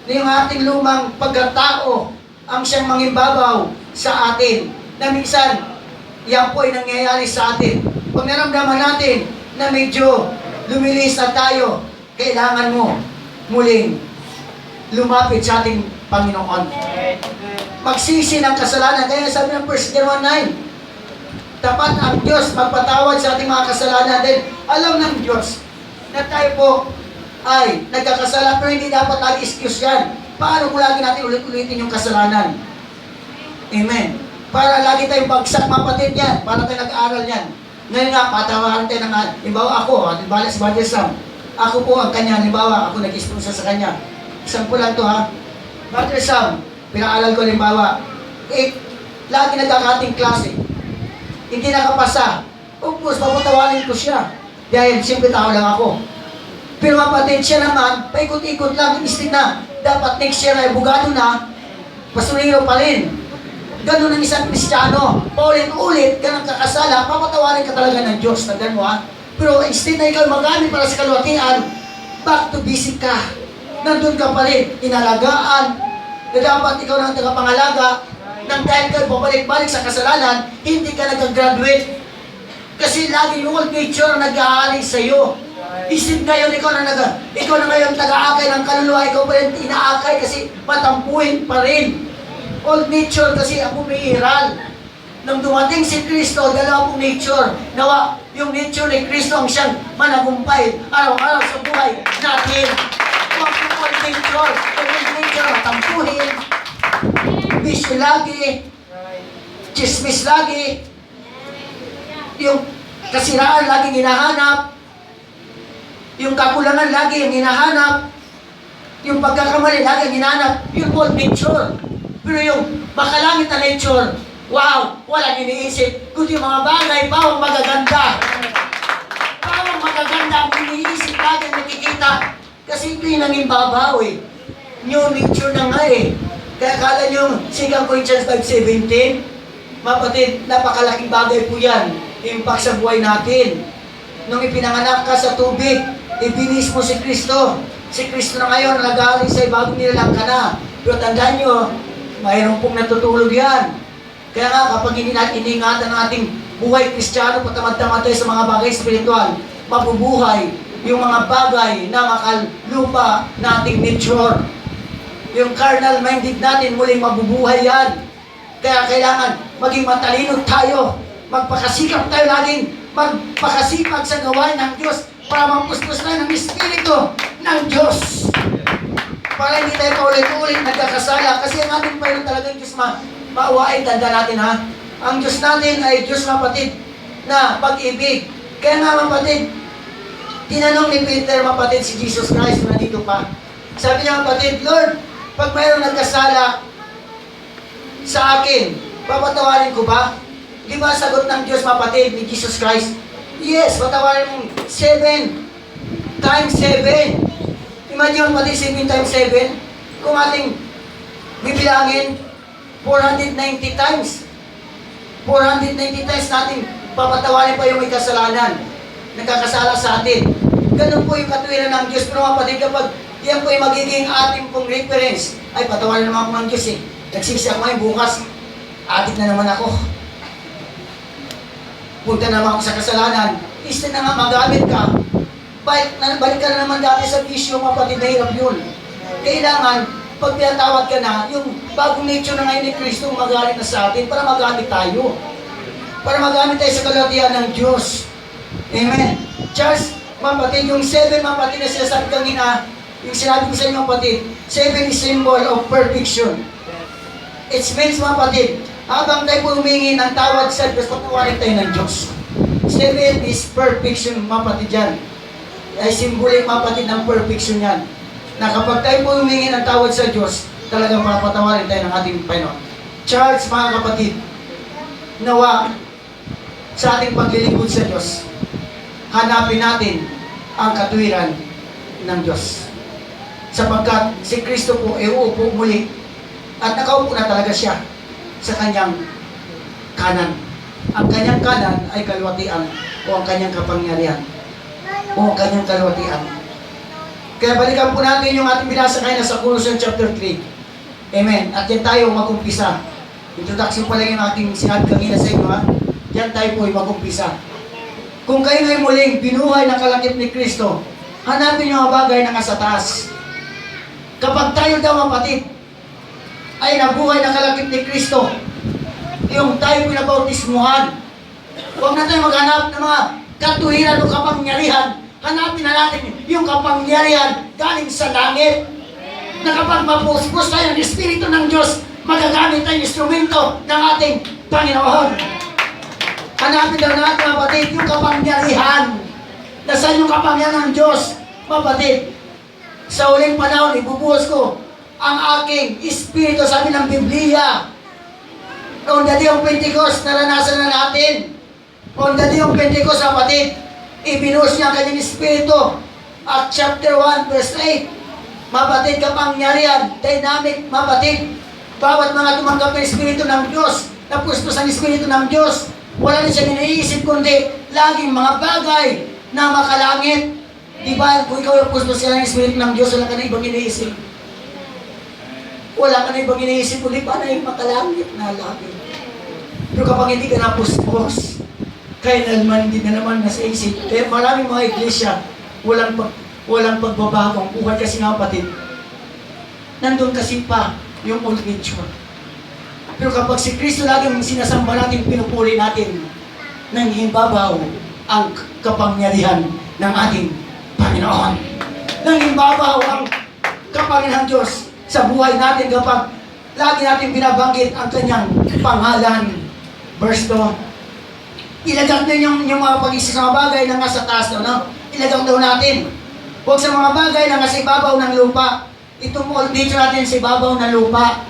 na yung ating lumang pagkatao ang siyang mangimbabaw sa atin. Na minsan, yan po ay nangyayari sa atin. Pag naramdaman natin na medyo lumilis na tayo, kailangan mo muling lumapit sa ating Panginoon. Magsisi ng kasalanan. Kaya sabi ng 1 John 1:9, tapat ang Diyos magpatawad sa ating mga kasalanan. Dahil alam ng Diyos na tayo po ay nagkakasala, pero hindi dapat lagi excuse yan. Paano kung lagi natin ulit-ulitin yung kasalanan? Amen. Para lagi tayong bagsak mapatid yan. Para tayo nag-aaral yan. Ngayon nga, patawaran tayo ng, halimbawa ako, halimbawa si Brother Sam, ako po ang kanya, halimbawa, ako nag-sponsor sa kanya. Isang po lang to ha. Brother Sam, pinaaral ko halimbawa, lagi nagkakating klase. Hindi nakapasa. Of course, papatawarin ko siya. Dahil siyempre tao lang ako. Pero mapatid siya naman, paikot-ikot lang, istin na. Dapat next year ay bugado na, pasuriro pa rin. Ganun ang isang Kristiyano. Paulit-ulit ka ng kakasala, papatawarin ka talaga ng Diyos. Tandaan mo ha. Pero instead na ikaw magamit para sa kalwatian, back to basic ka. Nandun ka pa rin, inalagaan, na dapat ikaw ng tagapangalaga, nang dahil ka babalik-balik sa kasalanan, hindi ka nag-graduate. Kasi lagi yung old nature nag-aari sa iyo. Isip ngayon, ikaw na ngayon taga-akay ng kaluluwa, ikaw pa rin inaakay kasi matampuhin pa rin. Old nature kasi ang umiiral. Nung dumating si Kristo, dalawa pong nature. Nawa, yung nature ni Kristo ang siyang managumpay araw-araw sa buhay natin. Huwag yung old nature. Yung old nature, matampuhin. Bisyo lagi. Chismis lagi. Yung kasiraan lagi hinahanap. Yung kakulangan lagi yung hinahanap. Yung pagkakamali lagi yung hinahanap. Yung old nature. Pero yung makalangit na nature, wow, walang iniisip. Kundi yung mga bagay, bawang magaganda. Bawang magaganda ang iniisip lagi nakikita. Kasi ito yung nanging babaw eh. New nature na nga eh. Kaya kala nyo, 2 Corinthians 5:17, mapatid, napakalaking bagay po yan. Impact sa buhay natin. Nung ipinanganak ka sa tubig, ibinis mo si Kristo. Si Kristo na ngayon, nag-aaring sa'yo, bagong nilalang ka na. Pero tandaan nyo, mayroon pong natutulog yan. Kaya nga, kapag hindi natin iningatan ang ating buhay Kristiyano, patamad-tamad tayo sa mga bagay espiritual, mabubuhay yung mga bagay na makalupa nating nature. Yung carnal-minded natin, muling mabubuhay yan. Kaya kailangan maging matalino tayo. Magpakasikap tayo laging magpakasipag sa gawain ng Diyos para mapuspos tayo ng Espiritu ng Diyos. Para hindi tayo paulit-ulit nagkakasala. Kasi ang ating Panginoon talagang Diyos maawain. Tanda natin ha. Ang Diyos natin ay Diyos mapatid na pag-ibig. Kaya nga mapatid, tinanong ni Peter mapatid si Jesus Christ na dito pa. Sabi niya mapatid, Lord, pag mayroong nagkasala sa akin, Papatawarin ko ba? Di ba sagot ng Diyos, kapatid, ni Jesus Christ? Yes, patawarin mong 7 times 7. Imagine pati 7 times 7. Kung ating bibilangin, 490 times. 490 times natin papatawarin pa yung may kasalanan. Nagkakasala sa atin. Ganun po yung katuwiran ng Diyos. Pero kapatid, kapag yan po yung magiging ating pong reference, ay patawarin naman ako ng Diyos eh. Nagsisi ako ngayon, bukas, adik na naman ako. Punta naman ako sa kasalanan. Instead na nga magamit ka, balik ka na naman dati sa bisyo, kapatid, mahirap yun. Kailangan, pag pinatawad ka na, yung bagong nature na ngayon ni Kristo magalit na sa atin para magamit tayo. Para magamit tayo sa kalatian ng Diyos. Amen. Charles, kapatid, yung 7 kapatid na sinasabi kanina, yung sinabi ko sa inyo kapatid, 7 is symbol of perfection. It means kapatid, habang tayo po humingi ng tawad sa Diyos, patawarin tayo ng Diyos. 7 is perfection kapatid yan. Ay simbolik kapatid ng perfection yan. Na kapag tayo po humingi ng tawad sa Diyos, talagang papatawarin tayo ng ating Panginoon. Charles, mga kapatid, nawa sa ating paglilingkod sa Diyos, hanapin natin ang katuwiran ng Diyos. Sapagkat si Kristo po ay uupo muli at nakaupo na talaga siya sa kanyang kanan. Ang kanyang kanan ay kalwatian o ang kanyang kapangyarihan o ang kanyang kalwatian. Kaya balikan po natin yung ating binasa kayo sa Colossians chapter 3. Amen. At yan tayo mag-umpisa. Introduction pa lang yung ating sinabi kanina sa inyo, ha? Yan tayo po ay mag-umpisa. Kung kayo ngayon muling binuhay ng kalakip ni Kristo, hanapin yung mga bagay na nasa taas. Kapag tayo daw kapatid ay nabuhay ng kalakip ni Kristo, yung tayo pinabautismuhan, huwag na tayo maghanap ng mga katuwiran o kapangyarihan. Hanapin na natin yung kapangyarihan galing sa langit. Na kapag mapuspos tayo ng Espiritu ng Diyos, magagamit tayong instrumento ng ating Panginoon. Hanapin daw natin, kapatid, yung kapangyarihan. Nasaan yung kapangyarihan ng Diyos, kapatid? Sa uling panahon, ibubuhos ko ang aking Espiritu, sabi ng Biblia. On the day of Pentecost, naranasan na natin. On the day of Pentecost, kapatid, ibinuhos niya ang kanyang Espiritu. At chapter 1, verse 8, mapatid, kapangyarihan, dynamic, mapatid. Bawat mga tumanggap ng Espiritu ng Diyos, napuspos ang Espiritu ng Diyos, wala rin siyang iniisip kundi laging mga bagay na makalangit. Di ba? Kung ikaw yung puspos ng Espiritu ng Diyos, wala ka na ibang iniisip. Wala ka na ibang iniisip kundi paano yung makalangit na langit. Pero kapag hindi ka napuspos, kailanman hindi na naman nasa isip. Kaya maraming mga iglesia, walang pagbabago ang buhay kasi nga kapatid. Nandun kasi pa yung old nature. Pero kapag si Kristo laging sinasamba natin, pinupuri natin, nanghibabaw ang kapangyarihan ng ating Panginoon. Nanghibabaw ang kapangyarihan ng Diyos sa buhay natin kapag lagi natin binabanggit ang kanyang pangalan. Verse 2. Ilagak din yung mga pag-isip sa mga bagay na nasa taas daw, no? Ilagak daw natin. Huwag sa mga bagay na nasa ibabaw ng lupa. Itong old nature natin sa ibabaw ng lupa.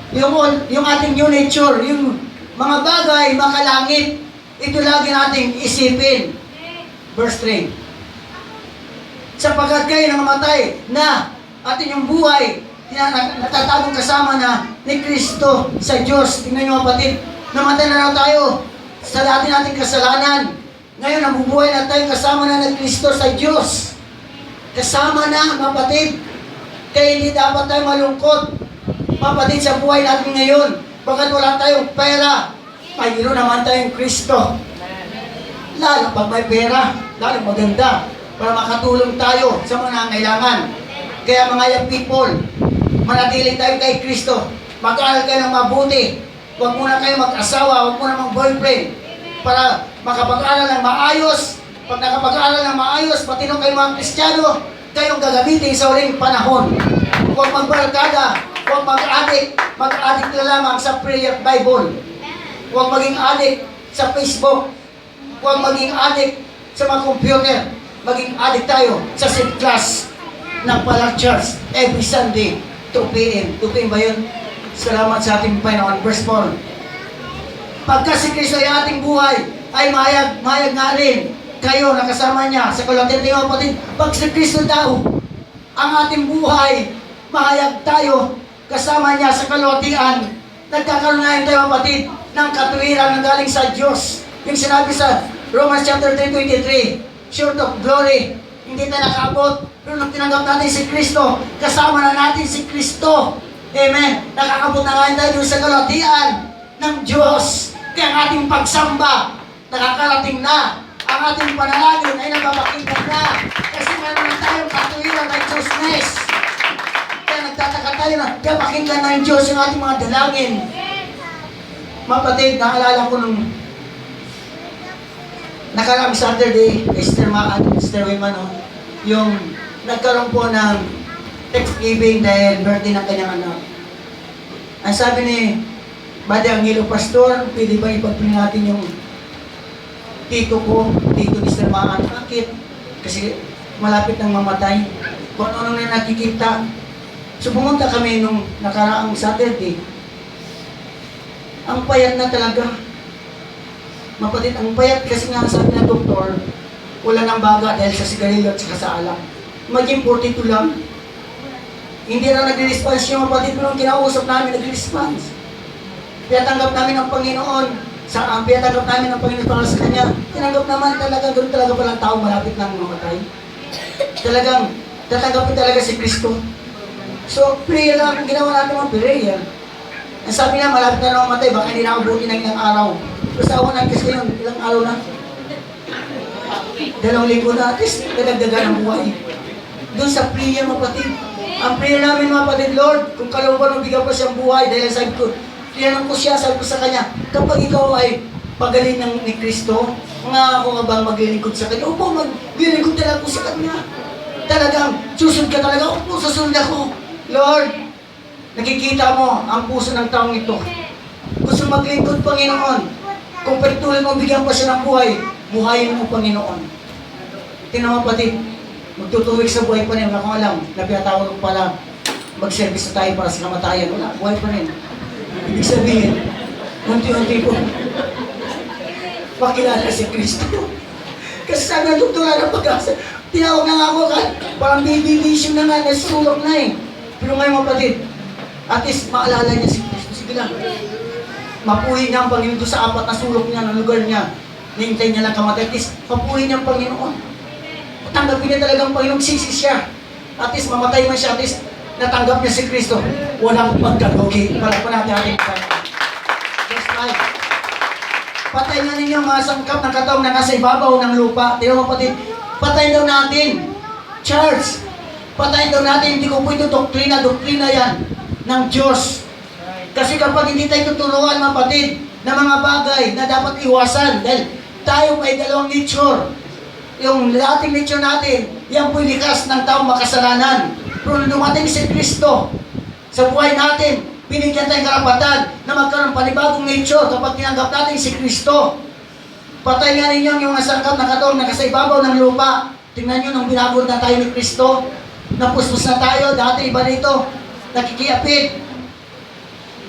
Yung ating new nature, yung mga bagay, makalangit, ito lagi nating isipin. Verse 3. Sapagkat kayo nangamatay na atin yung buhay, natatagong kasama na ni Kristo sa Diyos. Tingnan nyo kapatid, namatay na tayo sa dati nating kasalanan. Ngayon, nabubuhay na tayo kasama na ni Kristo sa Diyos. Kasama na, kapatid. Kaya hindi dapat tayo malungkot, kapatid, sa buhay natin ngayon. Bakit wala tayong pera? Mayroon naman tayong Kristo. Lalo pag may pera, lalo maganda para makatulong tayo sa mga nangangailangan. Kaya mga young people, manatili tayo kay Kristo. Mag-aaral kayo ng mabuti. Huwag muna kayo mag-asawa, huwag muna mag-boyfriend. Para makapag-aaral ng maayos. Pag nakapag-aaral ng maayos, pati nung kayo mga Kristiyano, kayong gagamitin sa uling panahon. Huwag magbarkada, huwag mag-addict. Mag-addict na lamang sa prayer Bible. Huwag maging addict sa Facebook. Huwag maging addict sa mga computer. Maging addict tayo sa sit class ng Palang Church every Sunday, 2 p.m. 2 p.m. ba yun? Salamat sa ating Panginoon. Verse 4. Pagka si Kristo ay ating buhay, ay mayag nga rin kayo na kasama niya sa kalwatian. Mga kapatid, pag si Kristo daw ang ating buhay, mahayag tayo kasama niya sa kalwatian. Nagkakaroon na tayo, kapatid, ng katuwiran na galing sa Diyos. Yung sinabi sa Romans chapter 3:23, short of glory, hindi tayo nakaabot. Pero nung tinanggap natin si Kristo, kasama na natin si Kristo. Amen. Nakakabot na ngayon tayo sa kalwatian ng Diyos. Kaya ang ating pagsamba, nakakarating na. Ang ating panalangin ay nababakinggan na. Kasi meron na tayong katuwiran ng Diyosness. Kaya nagtataka tayo na, kaya pakinggan na ng Diyos yung ating mga dalangin. Mapatid, naalala ko nung nakaraang Saturday, Esther Wiman, yung nagkaroon po ng Thanksgiving dahil birthday ng kanyang anak. Ang sabi ni Buddy Angelo, Pastor, pwede ba ipagpili natin yung tito ko, tito ni Sir Maan? Bakit? Kasi malapit nang mamatay. Kung ano na nakikita. So pumunta kami nung nakaraang Saturday. Ang payat na talaga. Mapatid, ang payat kasi nga sabi ng doktor, wala nang baga dahil sa sigarilyo at sa alak. Maging 42 lang. Hindi na nag-response yung mapatid, pero nung kinausap namin, nag-response. Kaya tanggap namin ang Panginoon. Kaya tanggap namin ang Panginoon para sa Kanya. Tinanggap naman talaga, ganoon talaga palang tao malapit nang mamatay. Talagang, tatanggapin talaga si Kristo. So, prayer lang ang ginawa natin mga prayer. Ang sabi niya, malapit na mamatay, baka hindi na abutin ng ilang araw. Basta ako nangkis ko yun, ilang araw na. 2 linggo na, at least nadagdagan ang buhay. Doon sa prayer, mapatid. Ang prayer namin, mapatid, Lord, kung kalooban mo bigyan pa siyang buhay, dahil sabi ko, tinanong ko siya, sabi ko sa kanya, kapag ikaw ay pagaling ni Kristo, mga ako nga bang maglilingkod sa kanya? Opo, maglilingkod talaga ko sa kanya. Talagang, susunod ka talaga, opo, susunod ako. Lord, nakikita mo ang puso ng taong ito. Gusto maglingkod, Panginoon. Kung pagtuloy mo bigyan pa siya ng buhay, buhayin mo, Panginoon. Tingnan mo, pati, magtutuwig sa buhay pa rin. Wala kong alam, napinatawag ko pala, mag-service na tayo para sa kamatayan. Wala, buhay pa rin. Ibig sabihin, unti-unti po, makilala si Kristo. Kasi sabi ng doktora ng pag-asa, tinawag na nga ako, parang baby vision na nga, nasulok na eh. Pero ngayon, kapatid, at least maalala niya si Kristo. Sige lang. Mapuhin niya ang Panginoon doon sa 4 na sulok niya, ng lugar niya. Nihintay niya lang kamatay. At least, mapuhin niya ang Panginoon. Tanggapin niya talagang Panginoon, sisi siya. At least, mamatay man siya. At least, natanggap niya si Kristo. Walang pagkalugi. Para po natin ating Panginoon. Verse 5. Patay na ninyo ang mga sangkap ng katawang na nasa ibabaw ng lupa. Tino kapatid, patayin daw natin. Charles, patayin daw natin. Hindi ko po ito doktrina yan ng Diyos. Kasi kapag hindi tayo tuturuan, mapatid, na mga bagay na dapat iwasan, dahil tayo may dalawang nature. Yung dating nature natin, yan po'y likas ng taong makasalanan. Pero nung dumating si Kristo sa buhay natin, binigyan tayong karapatan na magkaroon panibagong nature kapag tinanggap natin si Kristo. Patay nga ninyo yung nasangkap na katawang nakasaibabaw ng lupa. Tingnan nyo nung binabod na tayo ni Kristo, napuspos na tayo, dati iba dito, nakikiapit.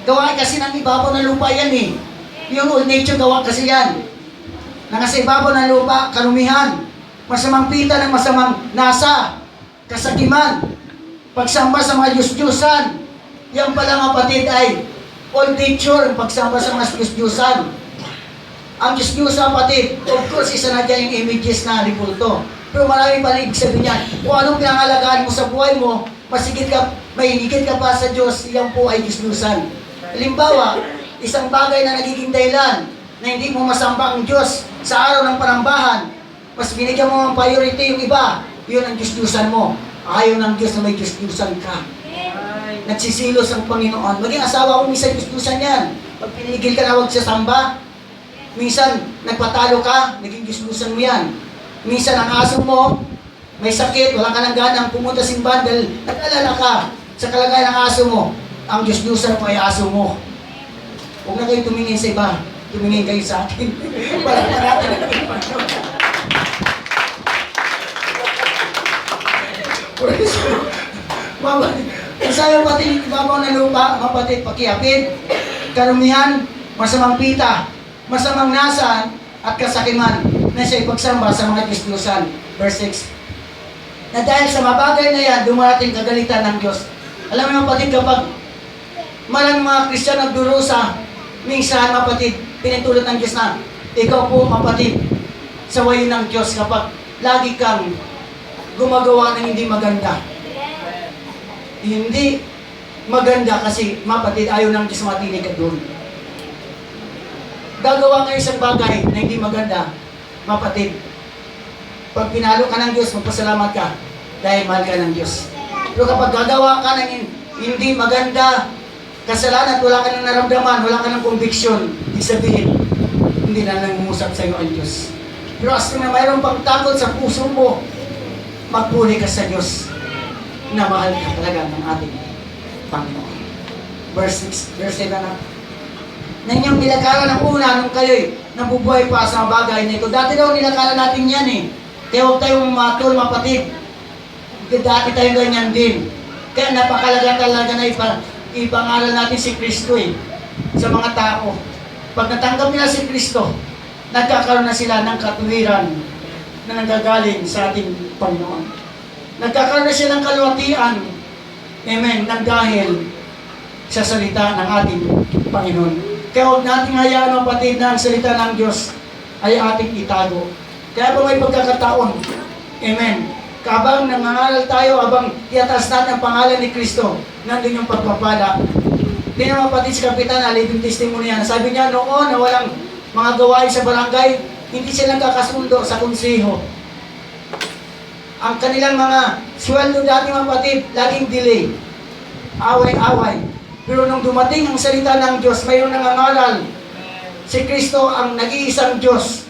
Gawain kasi ng ibabaw ng lupa yan eh. Yung old nature gawa kasi yan. Nasa ibabaw ng lupa, karumihan, masamang pita ng masamang nasa, kasakiman, pagsamba sa mga Diyos-Diyosan. Yan pala kapatid ay old nature, pagsamba sa mga Diyos-Diyosan. Ang Diyos-Diyosan kapatid, of course, isa na dyan yung images na ripulto. Pero marami pa rin ibig sabihin yan. Kung anong pinangalagaan mo sa buhay mo, may higit ka pa sa Diyos, yan po ay Diyos-Diyosan. Halimbawa, isang bagay na nagiging dahilan na hindi mo masamba ang Diyos sa araw ng panambahan, mas binigyan mo ang priority yung iba, yun ang Diyos-Diyosan mo. Ayaw ng Diyos na may Diyos-Diyosan ka. Nagsisilos ang Panginoon. Maging asawa mo, minsan Diyos-Diyosan yan. Pag pinigil ka na huwag sa samba, minsan nagpatalo ka, naging Diyos-Diyosan mo yan. Minsan ang aso mo, may sakit, wala ka ng ganang pumunta simbahan dahil nag-alala ka sa kalagayan ng aso mo. Ang Diyos-Diyosan mo ay aso mo. Huwag na kayo tumingin sa iba. Tumingin kayo sa akin. Para natin ang Panginoon. Isayaw pati ibabaw ng lupa, mapatid, pakiapid, karumihan, masamang pita. masamang nasaan at kasakiman na siya ipagsamba sa mga Diyos-Diyosan. Verse 6. Na dahil sa mabagay na yan, dumarating kagalitan ng Diyos. Alam mo kapatid, kapag maraming mga Kristiyan nagdurusa, minsan kapatid, pinitulot ng Diyos na, ikaw po kapatid, sa wayin ng Diyos kapag lagi kang gumagawa ng hindi maganda. Hindi maganda kasi kapatid, ayaw ng Diyos matinig ka doon. Gagawa kayo isang bagay na hindi maganda, kapatid. Pag pinalo ka ng Diyos, magpasalamat ka dahil mahal ka ng Diyos. Pero kapag gagawa ka ng hindi maganda, kasalanan at wala ka ng naramdaman, wala ka ng conviction, ibig sabihin, hindi na nangungusap sa iyo ang Diyos. Pero as na mayroon pang takot sa puso mo, magpuri ka sa Diyos na mahal ka talaga ng ating Panginoon. Verse 6, verse 7 na. Na inyong nilakaran ng una nung kayo'y nabubuhay pa sa mga bagay na ito. Dati daw nilakaran natin yan eh. Kaya huwag tayong matul, mapatid. Dati tayong ganyan din. Kaya napakalaga talaga na ipangaral natin si Kristo eh, sa mga tao. Pag natanggap nila si Kristo, nagkakaroon na sila ng katuwiran na nanggagaling sa ating Panginoon. Nagkakaroon na sila ng kaluwatian, amen, nang dahil sa salita ng ating Panginoon. Kaya huwag nating hayaan ang patid na ang salita ng Diyos ay ating itago. Kaya po may pagkakataon, amen, habang nangangaral tayo, habang iatas natin ang pangalan ni Kristo, nandun yung pagpapala. Tingnan mo pati si Kapitan, living testimony yan. Sabi niya noon na walang mga gawain sa barangay, hindi sila kakasundo sa konseho. Ang kanilang mga sweldo dati mga patid, laging delay. Away-away. Pero nung dumating ang salita ng Diyos, mayroong nangangaral. Si Kristo ang nag-iisang Diyos.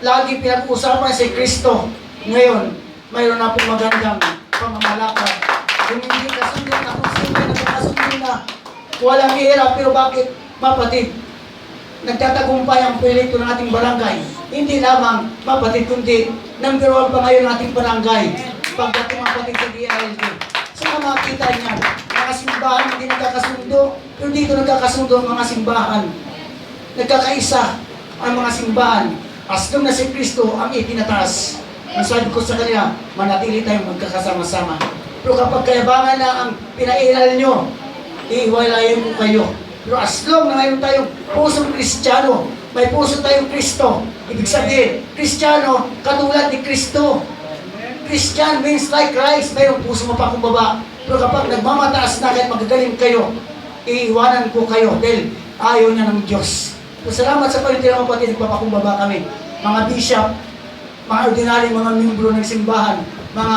Lagi pinag-uusapan si Kristo. Ngayon, mayroon na pong magandang pamamalakad. Kung hindi kasundo na, kung sino nagkakasundo na, walang hirap. Pero bakit, mapatid, nagtatagumpay ang proyekto ng ating barangay? Hindi lamang, mapatid, kundi number 1 pa ngayon ating barangay. Pagdating mapatid sa DILG. Saan makita niya? Mga simbahan hindi nagkakasundo, pero dito nagkakasundo ang mga simbahan. Nagkakaisa ang mga simbahan. Asdom na si Kristo ang itinataas. Ang sabi ko sa kanila, manatili tayong magkakasama-sama. Pero kapag kayabangan na ang pinairal nyo, iiwalayan ko kayo. Pero as long na mayroon tayong pusong Kristiyano, may puso tayong Kristo, ibig sabihin, Kristiyano, katulad ni Kristo. Christian means like Christ, mayroong puso mapakumbaba. Pero kapag nagmamataas na kahit magagaling kayo, iiwanan ko kayo dahil ayaw niya ng Diyos. So, salamat sa pagkakita ng kapatid, nagpapakumbaba kami. Mga bishop, mga ordinary, mga membro ng simbahan, mga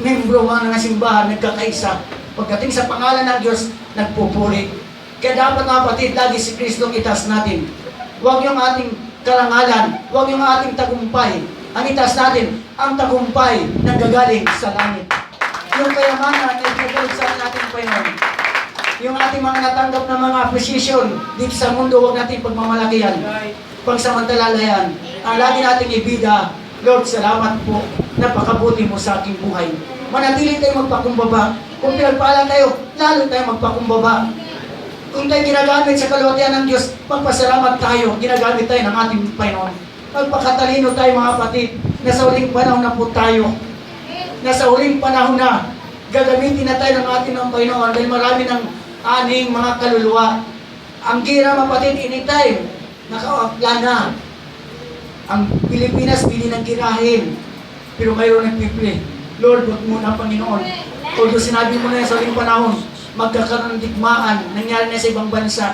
membro mga simbahan, nagkakaisa. Pagdating sa pangalan ng Diyos, nagpupuri. Kaya dapat mga kapatid, lagi si Kristo itas natin. Huwag yung ating karangalan, huwag yung ating tagumpay. Ang itas natin, ang tagumpay na gagaling sa langit. Yung kayamanan na ipagkalit sa ating Panginoon. Yung ating mga natanggap na mga appreciation dito sa mundo, huwag natin pagmamalakihan. Pagsamantalalayan. Ang lagi nating ibida, Lord, salamat po, napakabuti mo sa aking buhay. Manatili tayo magpakumbaba. Kung pinagpala tayo, lalo tayo magpakumbaba. Kung tayo ginagamit sa kaluwatian ng Diyos, magpasalamat tayo, ginagamit tayo ng ating Panginoon. Magpakatalino tayo mga kapatid, nasa huling panahon na po tayo. Nasa huling panahon na, gagamitin na tayo ng ating Panginoon dahil marami ng aning mga kaluluwa. Ang gira mga kapatid, anytime, nakaakla na. Ang Pilipinas, pili ng girahin. Pero mayroon nagpipili. Lord, wag mo na Panginoon. Although sinabi mo na yan sa huling panahon, magkakaroon ng digmaan, nangyari na sa ibang bansa.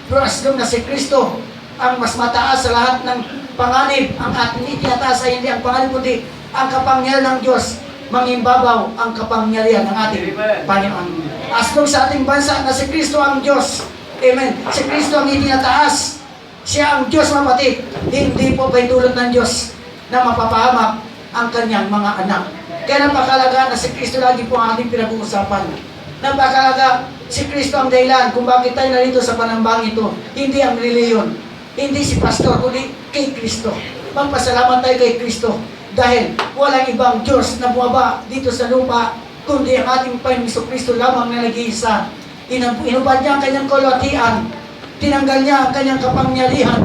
Pero as long na si Kristo, ang mas mataas sa lahat ng panganib, ang ating itinataas ay hindi ang panganib, kundi ang kapangyarihan ng Diyos, mangimbabaw ang kapangyarihan ng ating Panginoon. As long sa ating bansa na si Kristo ang Diyos, amen, si Kristo ang itinataas, siya ang Diyos mapatid, hindi po paitulot ng Diyos na mapapahamak ang kanyang mga anak. Kaya napakalaga na si Kristo lagi po ang ating pinag-uusapan. Napakalaga, si Kristo ang dahilan kung bakit tayo narito sa panambang ito. Hindi ang reliyon, hindi si pastor, kundi kay Kristo. Magpasalamat tayo kay Kristo dahil walang ibang Diyos na bumaba dito sa lupa kundi ang ating Panginoon Kristo lamang na nag-iisa. Inubad niya ang kanyang kalwatian, tinanggal niya ang kanyang kapangyarihan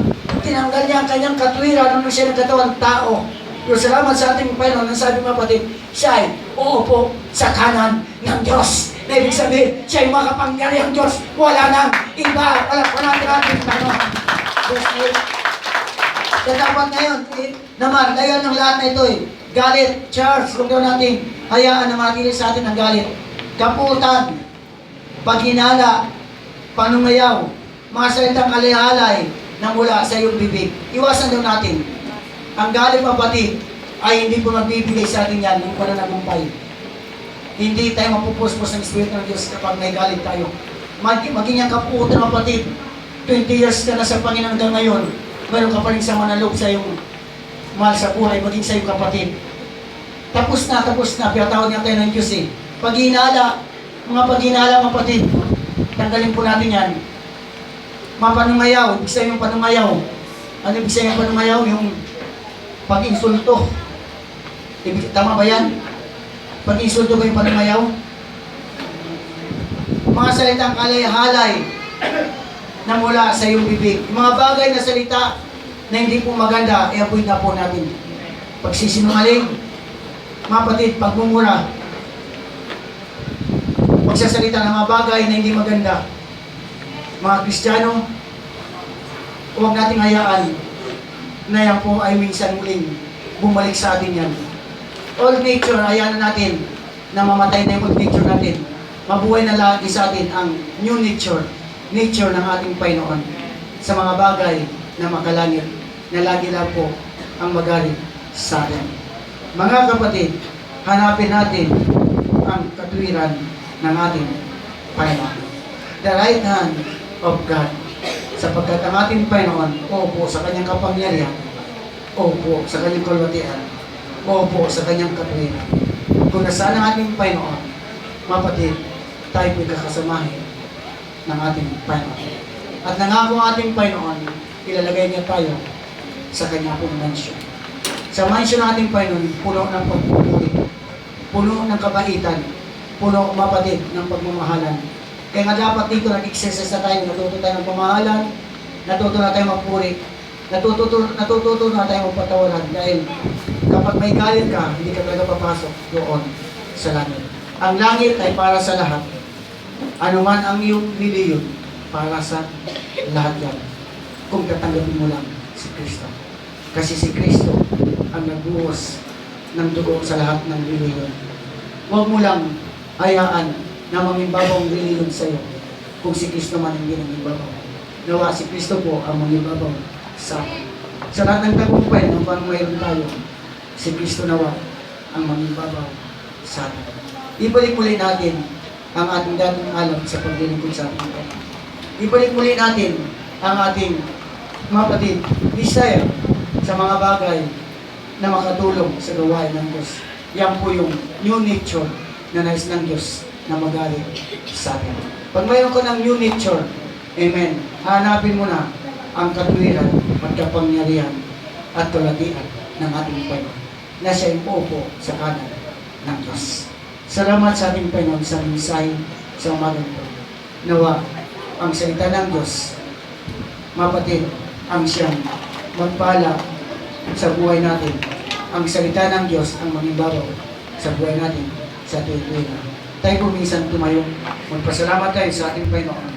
tinanggal niya ang kanyang katwiran nung siya nagkatawang tao. Pero salamat sa ating Panginoon, ang sabi mga kapatid, siya ay uupo sa kanan ng Diyos. Na ibig sabihin, siya ay makapangyarihang Diyos. Wala nang iba. Wala natin Panginoon. Verse 8. Kaya dapat ngayon, naman, ngayon ng lahat na ito galit, Charles, kung daw natin, hayaan na matili sa atin ang galit. Kaputan, paghinala, panungayaw, mga salitang alihalay na mula sa iyong bibig. Iwasan daw natin. Ang galit kapatid ay hindi po magbibigay sa atin yan ng pananagumpay. Hindi tayo mapupuspos ng Espiritu ng Diyos kapag may galit tayo. Maging yung kaputan kapatid, 20 years ka na sa Panginoon hanggang ngayon, meron ka pa rin sa manaloob sa iyong mahal sa buhay, maging sa iyong kapatid. Tapos na, pinatawad nga tayo ng Diyos Paghinala, mga paghinala kapatid, tanggalin po natin yan. Mga panungayaw, ibig sabihin yung panungayaw. Ano ibig sabihin yung panungayaw? Yung pag-insulto. Tama ba yan? Pag-insulto ba yung panungayaw? Mga salitang halay na mula sa iyong bibig. Yung mga bagay na salita na hindi po maganda, i-avoid na po natin. Pagsisinungaling, mga kapatid, pagmumura, pagsasalita ng mga bagay na hindi maganda. Mga Kristiyano, huwag nating hayaan na yan po ay minsan muling bumalik sa atin yan. Old nature, hayaan na natin na mamatay na yung old nature natin. Mabuhay na lagi sa atin ang new nature ng ating Panginoon sa mga bagay na makalangit na lagi lang po ang magaling sa atin. Mga kapatid, hanapin natin ang katwiran ng ating Panginoon. The right hand of God. Sapagkat ang ating Panginoon, opo sa kanyang kapangyarihan, opo sa kanyang kalwatian, opo sa kanyang katwiran. Kung nasaan ang ating Panginoon, mapatid, tayo po'y kakasamahin ng ating Panginoon. At nangako ang ating Panginoon, ilalagay niya tayo sa kanyang pong mansyon. Sa mansyon ng ating Panginoon, puno ng pagpupuri, puno ng kabaitan, puno, mapatid, ng pagmamahalan. Kaya nga dapat dito nag-exercise na tayo, natuto tayo ng pamahalan, natuto na tayo magpuri, natuto na tayo magpatawaran. Dahil kapag may galit ka, hindi ka talaga papasok doon sa langit. Ang langit ay para sa lahat. Ano man ang iyong reliyon, para sa lahat yan. Kung tatanggapin mo lang si Kristo. Kasi si Kristo ang nagbuhos ng dugo sa lahat ng reliyon. Huwag mo lang hayaan na mangibabaw ang reliyon sa iyo kung si Kristo man hindi nangibabaw. Nawa si Kristo po ang mangibabaw sa atin. Sa lahat ng tagumpay ng mayroon tayo, si Kristo nawa ang mangibabaw sa atin. Ibalik muli natin ang ating dating alam sa paglilingkod sa ating Panginoon. Ibalik muli natin ang ating mga kapatid, desire sa mga bagay na makatulong sa gawain ng Diyos. Yan po yung new nature na nais ng Diyos na magaling sa atin. Pag mayroon ko ng new nature, amen, hanapin mo na ang katwiran at kapangyarihan at kalatian ng ating Panginoon na siya yung uupo sa kanan ng Diyos. Salamat sa ating Panginoon sa mensahe sa umagang ito. Nawa ang salita ng Diyos, mapatid, ang siyang magpala sa buhay natin. Ang salita ng Diyos ang mangibabaw sa buhay natin sa tuwing-tuwing. Tayo po minsan tumayo. Magpasalamat tayo sa ating Panginoon